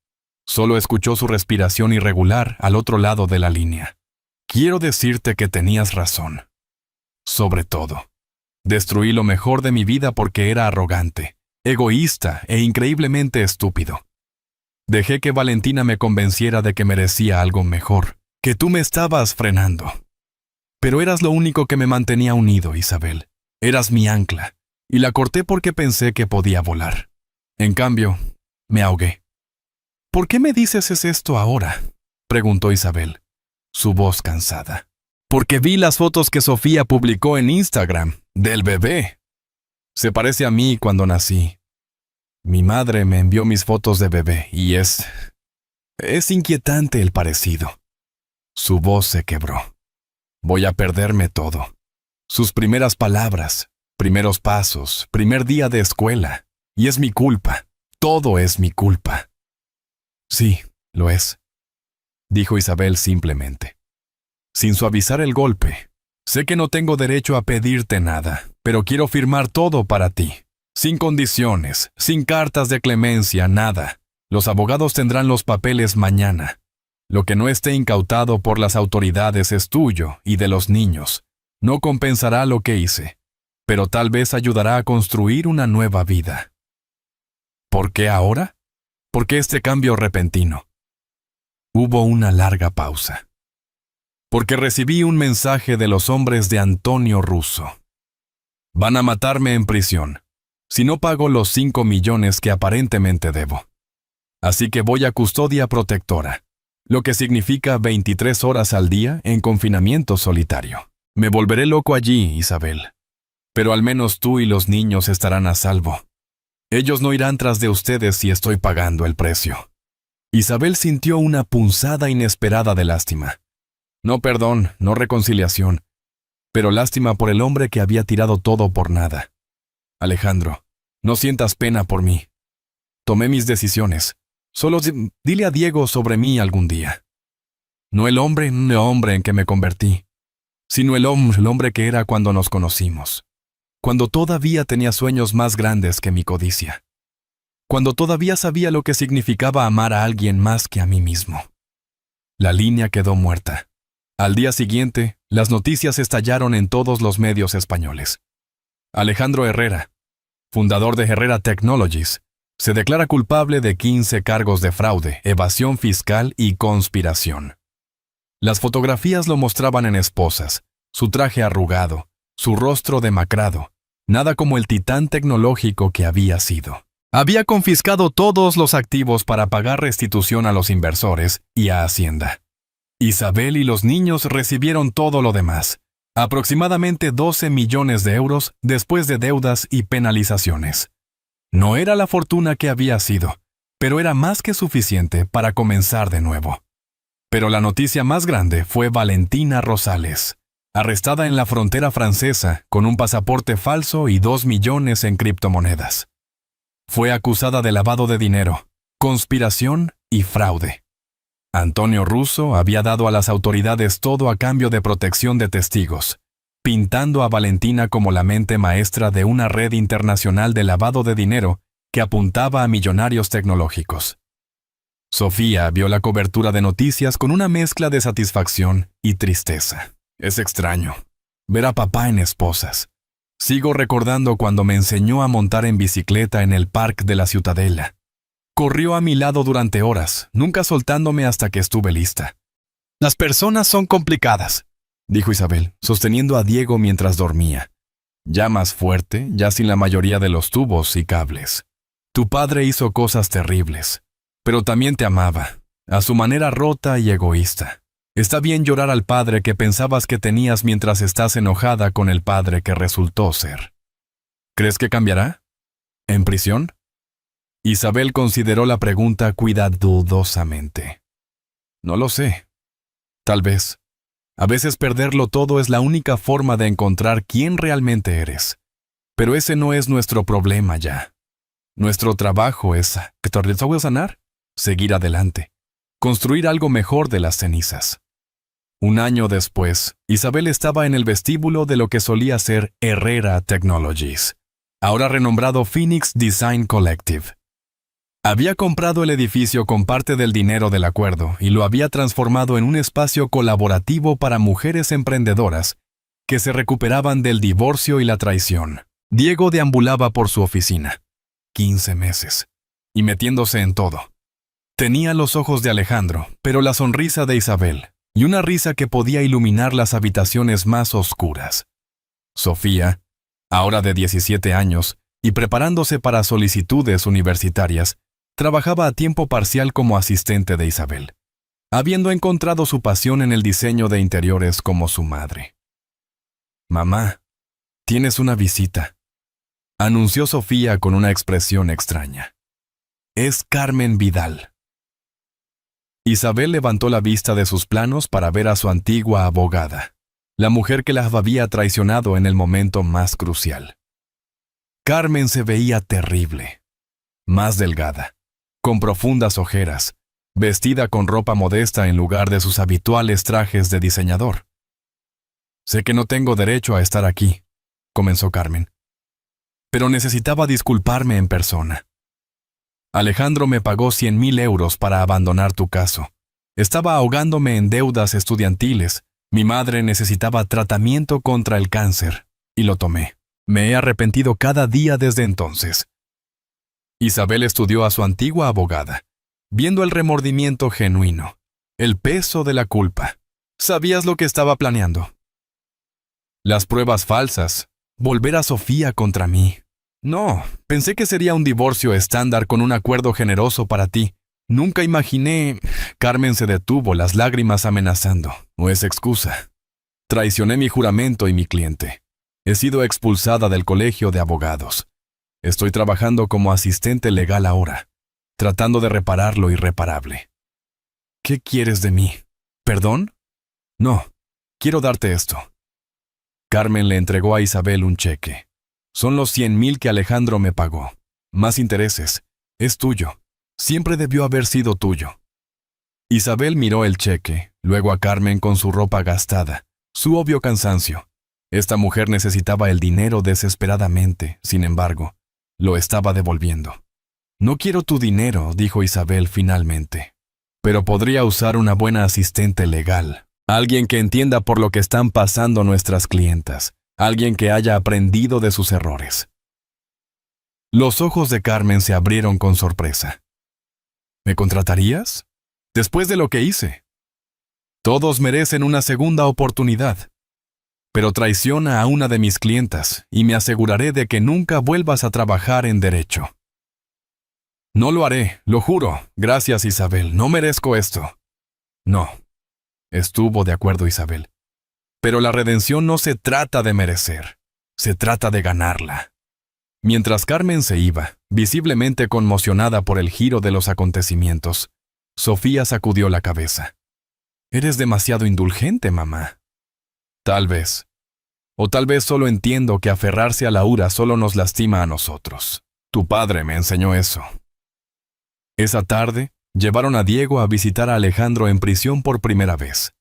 Solo escuchó su respiración irregular al otro lado de la línea. Quiero decirte que tenías razón. Sobre todo, destruí lo mejor de mi vida porque era arrogante, egoísta e increíblemente estúpido. Dejé que Valentina me convenciera de que merecía algo mejor, que tú me estabas frenando. Pero eras lo único que me mantenía unido, Isabel. Eras mi ancla, y la corté porque pensé que podía volar. En cambio, me ahogué. ¿Por qué me dices esto ahora?, preguntó Isabel, su voz cansada. Porque vi las fotos que Sofía publicó en Instagram, del bebé. Se parece a mí cuando nací. Mi madre me envió mis fotos de bebé y es inquietante el parecido. Su voz se quebró. Voy a perderme todo. Sus primeras palabras, primeros pasos, primer día de escuela. Y es mi culpa. Todo es mi culpa. Sí, lo es, dijo Isabel simplemente, sin suavizar el golpe. Sé que no tengo derecho a pedirte nada, pero quiero firmar todo para ti. Sin condiciones, sin cartas de clemencia, nada. Los abogados tendrán los papeles mañana. Lo que no esté incautado por las autoridades es tuyo y de los niños. No compensará lo que hice, pero tal vez ayudará a construir una nueva vida. ¿Por qué ahora? ¿Por qué este cambio repentino? Hubo una larga pausa. Porque recibí un mensaje de los hombres de Antonio Russo. Van a matarme en prisión, si no pago los 5 millones que aparentemente debo. Así que voy a custodia protectora, lo que significa 23 horas al día en confinamiento solitario. Me volveré loco allí, Isabel. Pero al menos tú y los niños estarán a salvo. Ellos no irán tras de ustedes si estoy pagando el precio. Isabel sintió una punzada inesperada de lástima. No perdón, no reconciliación, pero lástima por el hombre que había tirado todo por nada. Alejandro, no sientas pena por mí. Tomé mis decisiones. Solo dile a Diego sobre mí algún día. No el hombre en que me convertí, sino el hombre que era cuando nos conocimos. Cuando todavía tenía sueños más grandes que mi codicia. Cuando todavía sabía lo que significaba amar a alguien más que a mí mismo. La línea quedó muerta. Al día siguiente, las noticias estallaron en todos los medios españoles. Alejandro Herrera, fundador de Herrera Technologies, se declara culpable de 15 cargos de fraude, evasión fiscal y conspiración. Las fotografías lo mostraban en esposas, su traje arrugado, su rostro demacrado, nada como el titán tecnológico que había sido. Había confiscado todos los activos para pagar restitución a los inversores y a Hacienda. Isabel y los niños recibieron todo lo demás, aproximadamente 12 millones de euros después de deudas y penalizaciones. No era la fortuna que había sido, pero era más que suficiente para comenzar de nuevo. Pero la noticia más grande fue Valentina Rosales, arrestada en la frontera francesa con un pasaporte falso y 2 millones en criptomonedas. Fue acusada de lavado de dinero, conspiración y fraude. Antonio Russo había dado a las autoridades todo a cambio de protección de testigos, pintando a Valentina como la mente maestra de una red internacional de lavado de dinero que apuntaba a millonarios tecnológicos. Sofía vio la cobertura de noticias con una mezcla de satisfacción y tristeza. Es extraño ver a papá en esposas. Sigo recordando cuando me enseñó a montar en bicicleta en el parque de la Ciutadella. Corrió a mi lado durante horas, nunca soltándome hasta que estuve lista. Las personas son complicadas, dijo Isabel, sosteniendo a Diego mientras dormía. Ya más fuerte, ya sin la mayoría de los tubos y cables. Tu padre hizo cosas terribles, pero también te amaba, a su manera rota y egoísta. Está bien llorar al padre que pensabas que tenías mientras estás enojada con el padre que resultó ser. ¿Crees que cambiará? ¿En prisión? Isabel consideró la pregunta cuidadosamente. No lo sé. Tal vez. A veces perderlo todo es la única forma de encontrar quién realmente eres. Pero ese no es nuestro problema ya. Nuestro trabajo es sanar, seguir adelante, construir algo mejor de las cenizas. Un año después, Isabel estaba en el vestíbulo de lo que solía ser Herrera Technologies, ahora renombrado Phoenix Design Collective. Había comprado el edificio con parte del dinero del acuerdo y lo había transformado en un espacio colaborativo para mujeres emprendedoras que se recuperaban del divorcio y la traición. Diego deambulaba por su oficina. 15 meses. Y metiéndose en todo. Tenía los ojos de Alejandro, pero la sonrisa de Isabel, y una risa que podía iluminar las habitaciones más oscuras. Sofía, ahora de 17 años, y preparándose para solicitudes universitarias, trabajaba a tiempo parcial como asistente de Isabel, habiendo encontrado su pasión en el diseño de interiores como su madre. «Mamá, tienes una visita», anunció Sofía con una expresión extraña. «Es Carmen Vidal». Isabel levantó la vista de sus planos para ver a su antigua abogada, la mujer que las había traicionado en el momento más crucial. Carmen se veía terrible, más delgada, con profundas ojeras, vestida con ropa modesta en lugar de sus habituales trajes de diseñador. «Sé que no tengo derecho a estar aquí», comenzó Carmen, «pero necesitaba disculparme en persona. Alejandro me pagó 100,000 euros para abandonar tu caso. Estaba ahogándome en deudas estudiantiles. Mi madre necesitaba tratamiento contra el cáncer, y lo tomé. Me he arrepentido cada día desde entonces». Isabel estudió a su antigua abogada, viendo el remordimiento genuino, el peso de la culpa. «¿Sabías lo que estaba planeando?» «Las pruebas falsas, volver a Sofía contra mí. No, pensé que sería un divorcio estándar con un acuerdo generoso para ti. Nunca imaginé...» Carmen se detuvo, las lágrimas amenazando. «No es excusa. Traicioné mi juramento y mi cliente. He sido expulsada del colegio de abogados. Estoy trabajando como asistente legal ahora, tratando de reparar lo irreparable. ¿Qué quieres de mí? ¿Perdón? No, quiero darte esto». Carmen le entregó a Isabel un cheque. «Son los 100,000 que Alejandro me pagó. Más intereses. Es tuyo. Siempre debió haber sido tuyo». Isabel miró el cheque, luego a Carmen con su ropa gastada, su obvio cansancio. Esta mujer necesitaba el dinero desesperadamente, sin embargo, lo estaba devolviendo. «No quiero tu dinero», dijo Isabel finalmente, «pero podría usar una buena asistente legal, alguien que entienda por lo que están pasando nuestras clientas, alguien que haya aprendido de sus errores». Los ojos de Carmen se abrieron con sorpresa. «¿Me contratarías? Después de lo que hice. Todos merecen una segunda oportunidad. Pero traiciona a una de mis clientas y me aseguraré de que nunca vuelvas a trabajar en derecho». «No lo haré, lo juro. Gracias, Isabel. No merezco esto». «No», estuvo de acuerdo Isabel. «Pero la redención no se trata de merecer, se trata de ganarla». Mientras Carmen se iba, visiblemente conmocionada por el giro de los acontecimientos, Sofía sacudió la cabeza. «Eres demasiado indulgente, mamá». «Tal vez. O tal vez solo entiendo que aferrarse a la ura solo nos lastima a nosotros. Tu padre me enseñó eso». Esa tarde, llevaron a Diego a visitar a Alejandro en prisión por primera vez.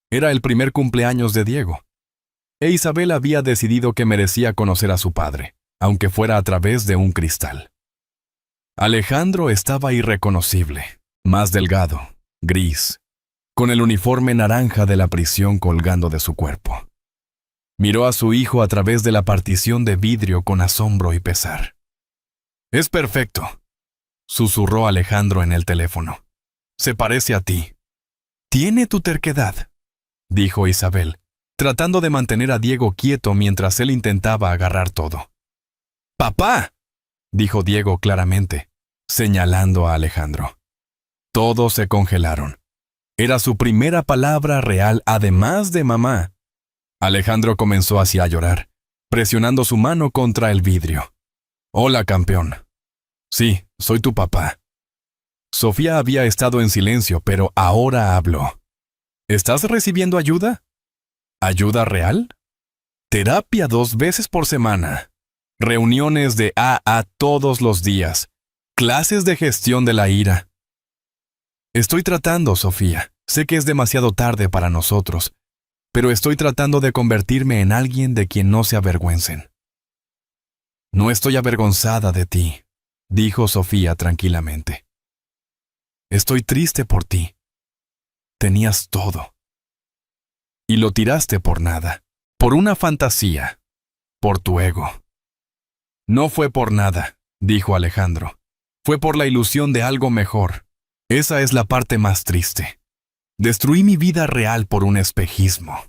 Era el primer cumpleaños de Diego. E Isabel había decidido que merecía conocer a su padre, aunque fuera a través de un cristal. Alejandro estaba irreconocible, más delgado, gris, con el uniforme naranja de la prisión colgando de su cuerpo. Miró a su hijo a través de la partición de vidrio con asombro y pesar. «Es perfecto», susurró Alejandro en el teléfono. «Se parece a ti». «Tiene tu terquedad», dijo Isabel, tratando de mantener a Diego quieto mientras él intentaba agarrar todo. «¡Papá!», dijo Diego claramente, señalando a Alejandro. Todos se congelaron. Era su primera palabra real además de mamá. Alejandro comenzó así a llorar, presionando su mano contra el vidrio. «Hola, campeón. Sí, soy tu papá». Sofía había estado en silencio, pero ahora habló. «¿Estás recibiendo ayuda? ¿Ayuda real? Terapia 2 veces por semana. Reuniones de AA todos los días. Clases de gestión de la ira». «Estoy tratando, Sofía. Sé que es demasiado tarde para nosotros, pero estoy tratando de convertirme en alguien de quien no se avergüencen». «No estoy avergonzada de ti. dijo Sofía tranquilamente. Estoy triste por ti. Tenías todo. Y lo tiraste por nada, por una fantasía, por tu ego. No fue por nada, dijo Alejandro. Fue por la ilusión de algo mejor. Esa es la parte más triste. Destruí mi vida real por un espejismo.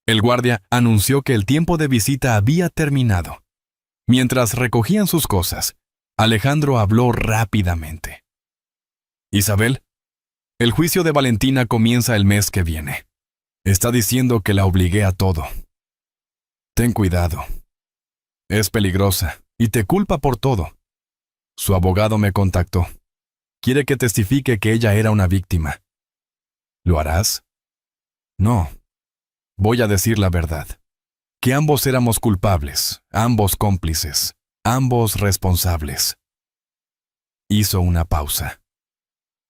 El guardia anunció que el tiempo de visita había terminado. Mientras recogían sus cosas, Alejandro habló rápidamente. Isabel, el juicio de Valentina comienza el mes que viene. Está diciendo que la obligué a todo. Ten cuidado. Es peligrosa y te culpa por todo. Su abogado me contactó. Quiere que testifique que ella era una víctima. ¿Lo harás? No. Voy a decir la verdad. Que ambos éramos culpables, ambos cómplices, ambos responsables. Hizo una pausa.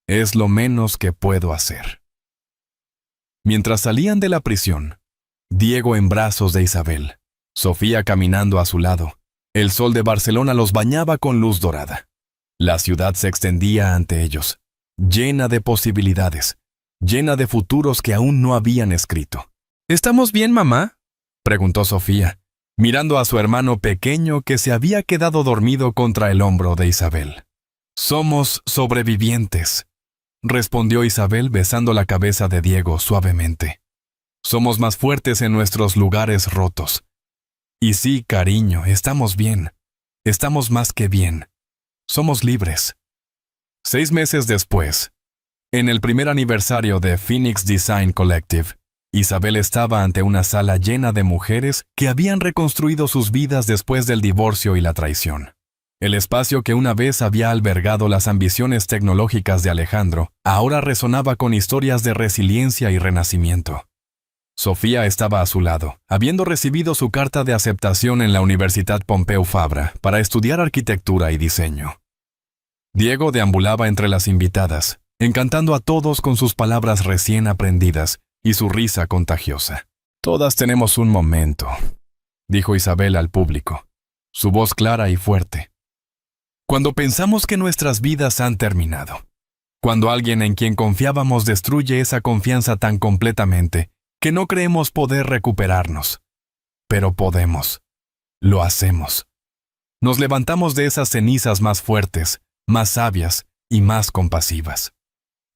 Es lo menos que puedo hacer. Mientras salían de la prisión, Diego en brazos de Isabel, Sofía caminando a su lado, el sol de Barcelona los bañaba con luz dorada. La ciudad se extendía ante ellos, llena de posibilidades, llena de futuros que aún no habían escrito. ¿Estamos bien, mamá?, preguntó Sofía, mirando a su hermano pequeño que se había quedado dormido contra el hombro de Isabel. Somos sobrevivientes, respondió Isabel besando la cabeza de Diego suavemente. Somos más fuertes en nuestros lugares rotos. Y sí, cariño, estamos bien. Estamos más que bien. Somos libres. 6 meses después, en el primer aniversario de Phoenix Design Collective, Isabel estaba ante una sala llena de mujeres que habían reconstruido sus vidas después del divorcio y la traición. El espacio que una vez había albergado las ambiciones tecnológicas de Alejandro, ahora resonaba con historias de resiliencia y renacimiento. Sofía estaba a su lado, habiendo recibido su carta de aceptación en la Universidad Pompeu Fabra para estudiar arquitectura y diseño. Diego deambulaba entre las invitadas, encantando a todos con sus palabras recién aprendidas y su risa contagiosa. Todas tenemos un momento, dijo Isabel al público, su voz clara y fuerte. Cuando pensamos que nuestras vidas han terminado, cuando alguien en quien confiábamos destruye esa confianza tan completamente que no creemos poder recuperarnos. Pero podemos. Lo hacemos. Nos levantamos de esas cenizas más fuertes, más sabias y más compasivas.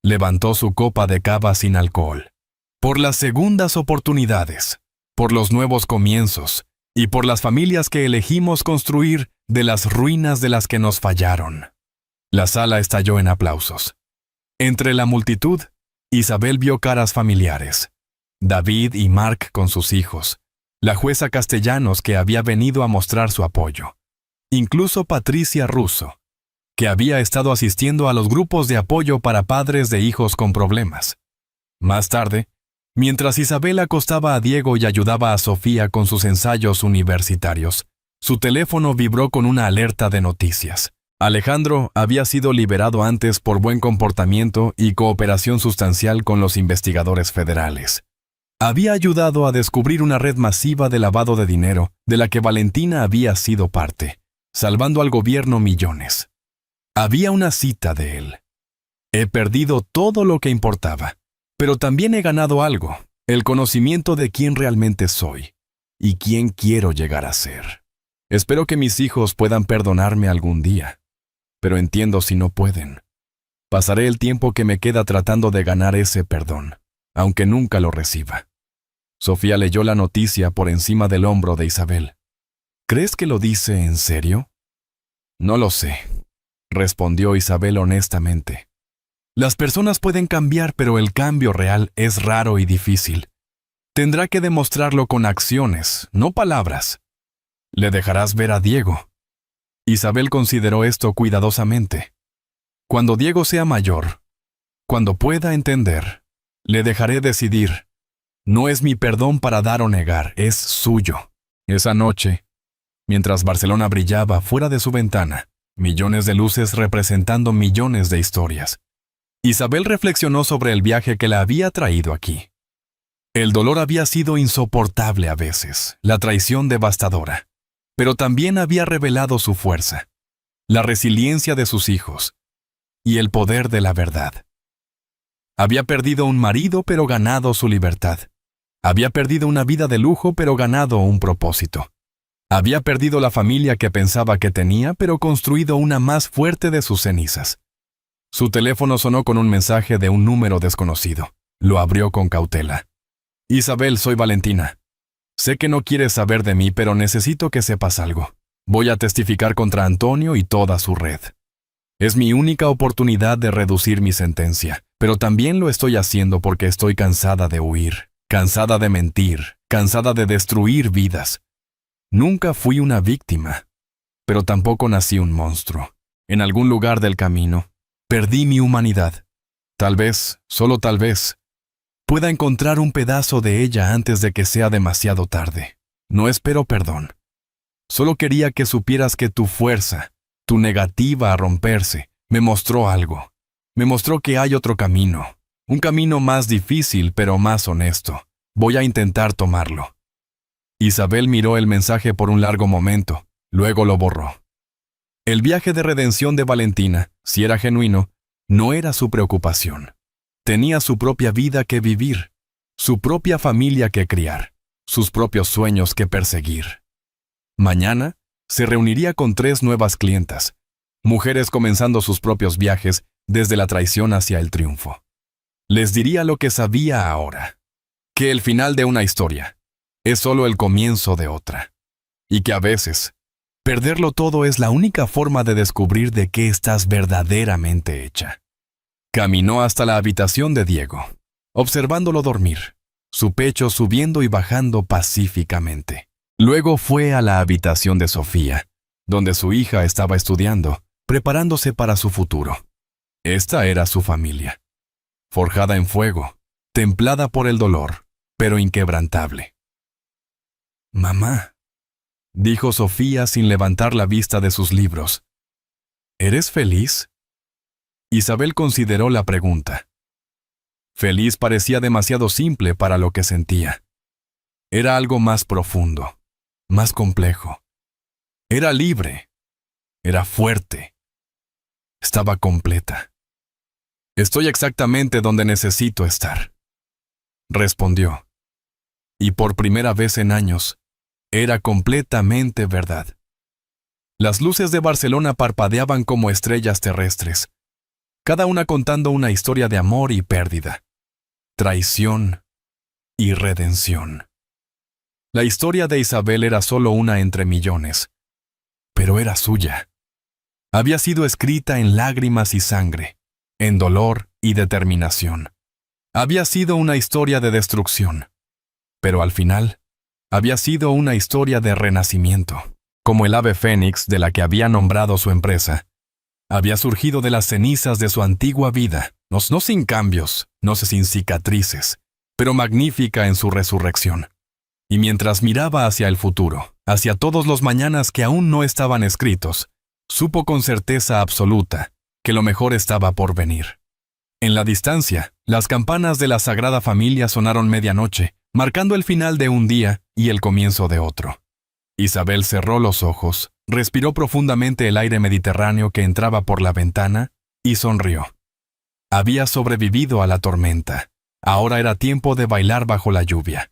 Levantó su copa de cava sin alcohol. Por las segundas oportunidades, por los nuevos comienzos y por las familias que elegimos construir de las ruinas de las que nos fallaron. La sala estalló en aplausos. Entre la multitud, Isabel vio caras familiares. David y Mark con sus hijos, la jueza Castellanos que había venido a mostrar su apoyo, incluso Patricia Russo, que había estado asistiendo a los grupos de apoyo para padres de hijos con problemas. Más tarde, mientras Isabel acostaba a Diego y ayudaba a Sofía con sus ensayos universitarios, su teléfono vibró con una alerta de noticias. Alejandro había sido liberado antes por buen comportamiento y cooperación sustancial con los investigadores federales. Había ayudado a descubrir una red masiva de lavado de dinero de la que Valentina había sido parte, salvando al gobierno millones. Había una cita de él. He perdido todo lo que importaba, pero también he ganado algo, el conocimiento de quién realmente soy y quién quiero llegar a ser. Espero que mis hijos puedan perdonarme algún día, pero entiendo si no pueden. Pasaré el tiempo que me queda tratando de ganar ese perdón, aunque nunca lo reciba. Sofía leyó la noticia por encima del hombro de Isabel. ¿Crees que lo dice en serio? No lo sé, respondió Isabel honestamente. Las personas pueden cambiar, pero el cambio real es raro y difícil. Tendrá que demostrarlo con acciones, no palabras. ¿Le dejarás ver a Diego? Isabel consideró esto cuidadosamente. Cuando Diego sea mayor, cuando pueda entender, le dejaré decidir. No es mi perdón para dar o negar, es suyo. Esa noche, mientras Barcelona brillaba fuera de su ventana, millones de luces representando millones de historias, Isabel reflexionó sobre el viaje que la había traído aquí. El dolor había sido insoportable a veces, la traición devastadora, pero también había revelado su fuerza. la resiliencia de sus hijos y el poder de la verdad. Había perdido un marido pero ganado su libertad. Había perdido una vida de lujo pero ganado un propósito. Había perdido la familia que pensaba que tenía pero construido una más fuerte de sus cenizas. Su teléfono sonó con un mensaje de un número desconocido. Lo abrió con cautela. Isabel, soy Valentina. Sé que no quieres saber de mí, pero necesito que sepas algo. Voy a testificar contra Antonio y toda su red. Es mi única oportunidad de reducir mi sentencia, pero también lo estoy haciendo porque estoy cansada de huir, cansada de mentir, cansada de destruir vidas. Nunca fui una víctima, pero tampoco nací un monstruo. En algún lugar del camino, perdí mi humanidad. Tal vez, solo tal vez, pueda encontrar un pedazo de ella antes de que sea demasiado tarde. No espero perdón. Solo quería que supieras que tu fuerza, tu negativa a romperse, me mostró algo. Me mostró que hay otro camino. Un camino más difícil, pero más honesto. Voy a intentar tomarlo. Isabel miró el mensaje por un largo momento, luego lo borró. El viaje de redención de Valentina, si era genuino, no era su preocupación. Tenía su propia vida que vivir, su propia familia que criar, sus propios sueños que perseguir. Mañana se reuniría con 3 nuevas clientas, mujeres comenzando sus propios viajes desde la traición hacia el triunfo. Les diría lo que sabía ahora, que el final de una historia es solo el comienzo de otra, y que a veces, perderlo todo es la única forma de descubrir de qué estás verdaderamente hecha. Caminó hasta la habitación de Diego, observándolo dormir, su pecho subiendo y bajando pacíficamente. Luego fue a la habitación de Sofía, donde su hija estaba estudiando, preparándose para su futuro. Esta era su familia, forjada en fuego, templada por el dolor, pero inquebrantable. «Mamá», dijo Sofía sin levantar la vista de sus libros, «¿eres feliz?» Isabel consideró la pregunta. Feliz parecía demasiado simple para lo que sentía. Era algo más profundo, más complejo. Era libre. Era fuerte. Estaba completa. «Estoy exactamente donde necesito estar», respondió. Y por primera vez en años, era completamente verdad. Las luces de Barcelona parpadeaban como estrellas terrestres, cada una contando una historia de amor y pérdida, traición y redención. La historia de Isabel era solo una entre millones, pero era suya. Había sido escrita en lágrimas y sangre, en dolor y determinación. Había sido una historia de destrucción, pero al final, había sido una historia de renacimiento, como el ave fénix de la que había nombrado su empresa. Había surgido de las cenizas de su antigua vida, no sin cambios, no sin cicatrices, pero magnífica en su resurrección. Y mientras miraba hacia el futuro, hacia todos los mañanas que aún no estaban escritos, supo con certeza absoluta que lo mejor estaba por venir. En la distancia, las campanas de la Sagrada Familia sonaron medianoche, marcando el final de un día y el comienzo de otro. Isabel cerró los ojos, respiró profundamente el aire mediterráneo que entraba por la ventana y sonrió. Había sobrevivido a la tormenta. Ahora era tiempo de bailar bajo la lluvia.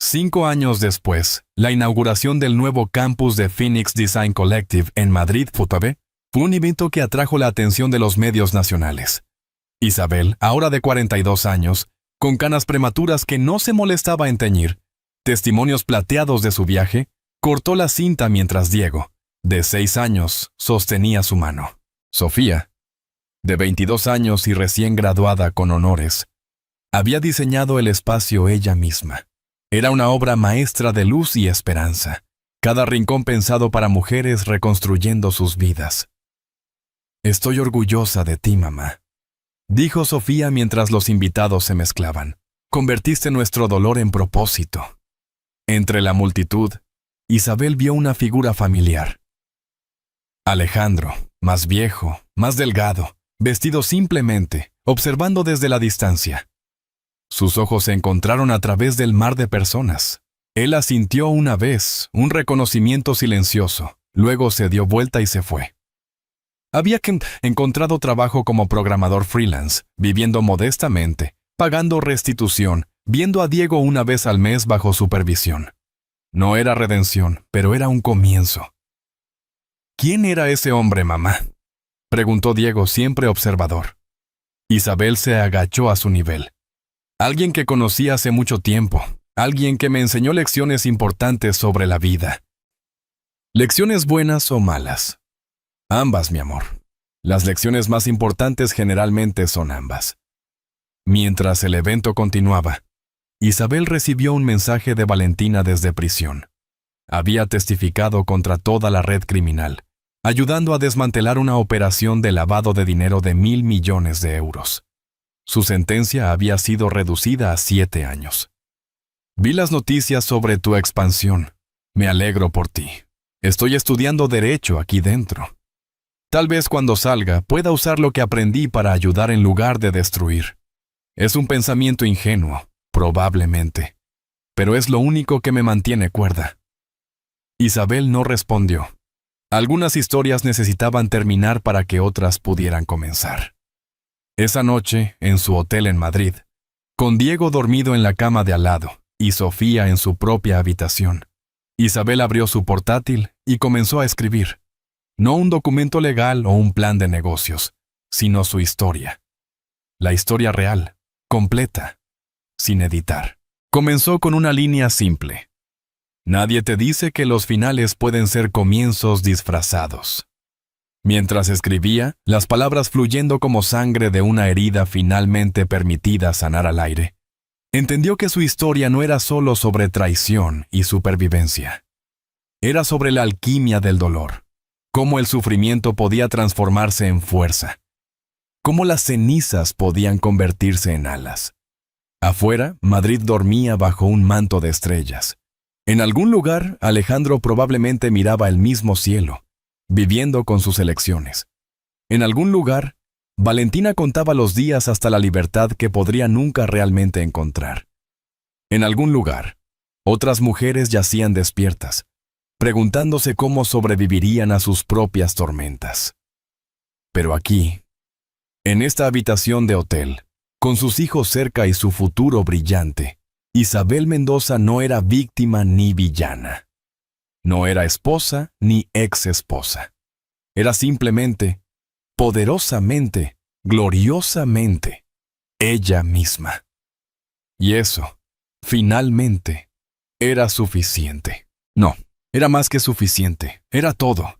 5 años después, la inauguración del nuevo campus de Phoenix Design Collective en Madrid, fue un evento que atrajo la atención de los medios nacionales. Isabel, ahora de 42 años, con canas prematuras que no se molestaba en teñir, testimonios plateados de su viaje, cortó la cinta mientras Diego, de 6 años, sostenía su mano. Sofía, de 22 años y recién graduada con honores, había diseñado el espacio ella misma. Era una obra maestra de luz y esperanza, cada rincón pensado para mujeres reconstruyendo sus vidas. «Estoy orgullosa de ti, mamá», dijo Sofía mientras los invitados se mezclaban. «Convertiste nuestro dolor en propósito». Entre la multitud, Isabel vio una figura familiar. Alejandro, más viejo, más delgado, vestido simplemente, observando desde la distancia. Sus ojos se encontraron a través del mar de personas. Él asintió una vez, un reconocimiento silencioso, luego se dio vuelta y se fue. Encontrado trabajo como programador freelance, viviendo modestamente, pagando restitución, viendo a Diego una vez al mes bajo supervisión. No era redención, pero era un comienzo. ¿Quién era ese hombre, mamá?, preguntó Diego, siempre observador. Isabel se agachó a su nivel. Alguien que conocí hace mucho tiempo, alguien que me enseñó lecciones importantes sobre la vida. ¿Lecciones buenas o malas? Ambas, mi amor. Las lecciones más importantes generalmente son ambas. Mientras el evento continuaba, Isabel recibió un mensaje de Valentina desde prisión. Había testificado contra toda la red criminal, ayudando a desmantelar una operación de lavado de dinero de 1.000 millones de euros. Su sentencia había sido reducida a 7 años. Vi las noticias sobre tu expansión. Me alegro por ti. Estoy estudiando Derecho aquí dentro. Tal vez cuando salga pueda usar lo que aprendí para ayudar en lugar de destruir. Es un pensamiento ingenuo, probablemente, pero es lo único que me mantiene cuerda. Isabel no respondió. Algunas historias necesitaban terminar para que otras pudieran comenzar. Esa noche, en su hotel en Madrid, con Diego dormido en la cama de al lado y Sofía en su propia habitación, Isabel abrió su portátil y comenzó a escribir. No un documento legal o un plan de negocios, sino su historia. La historia real, completa, sin editar. Comenzó con una línea simple. Nadie te dice que los finales pueden ser comienzos disfrazados. Mientras escribía, las palabras fluyendo como sangre de una herida finalmente permitida sanar al aire, entendió que su historia no era solo sobre traición y supervivencia. Era sobre la alquimia del dolor, cómo el sufrimiento podía transformarse en fuerza, cómo las cenizas podían convertirse en alas. Afuera, Madrid dormía bajo un manto de estrellas. En algún lugar, Alejandro probablemente miraba el mismo cielo, viviendo con sus elecciones. En algún lugar, Valentina contaba los días hasta la libertad que podría nunca realmente encontrar. En algún lugar, otras mujeres yacían despiertas, preguntándose cómo sobrevivirían a sus propias tormentas. Pero aquí, en esta habitación de hotel, con sus hijos cerca y su futuro brillante, Isabel Mendoza no era víctima ni villana. No era esposa ni ex-esposa. Era simplemente, poderosamente, gloriosamente, ella misma. Y eso, finalmente, era suficiente. No, era más que suficiente. Era todo.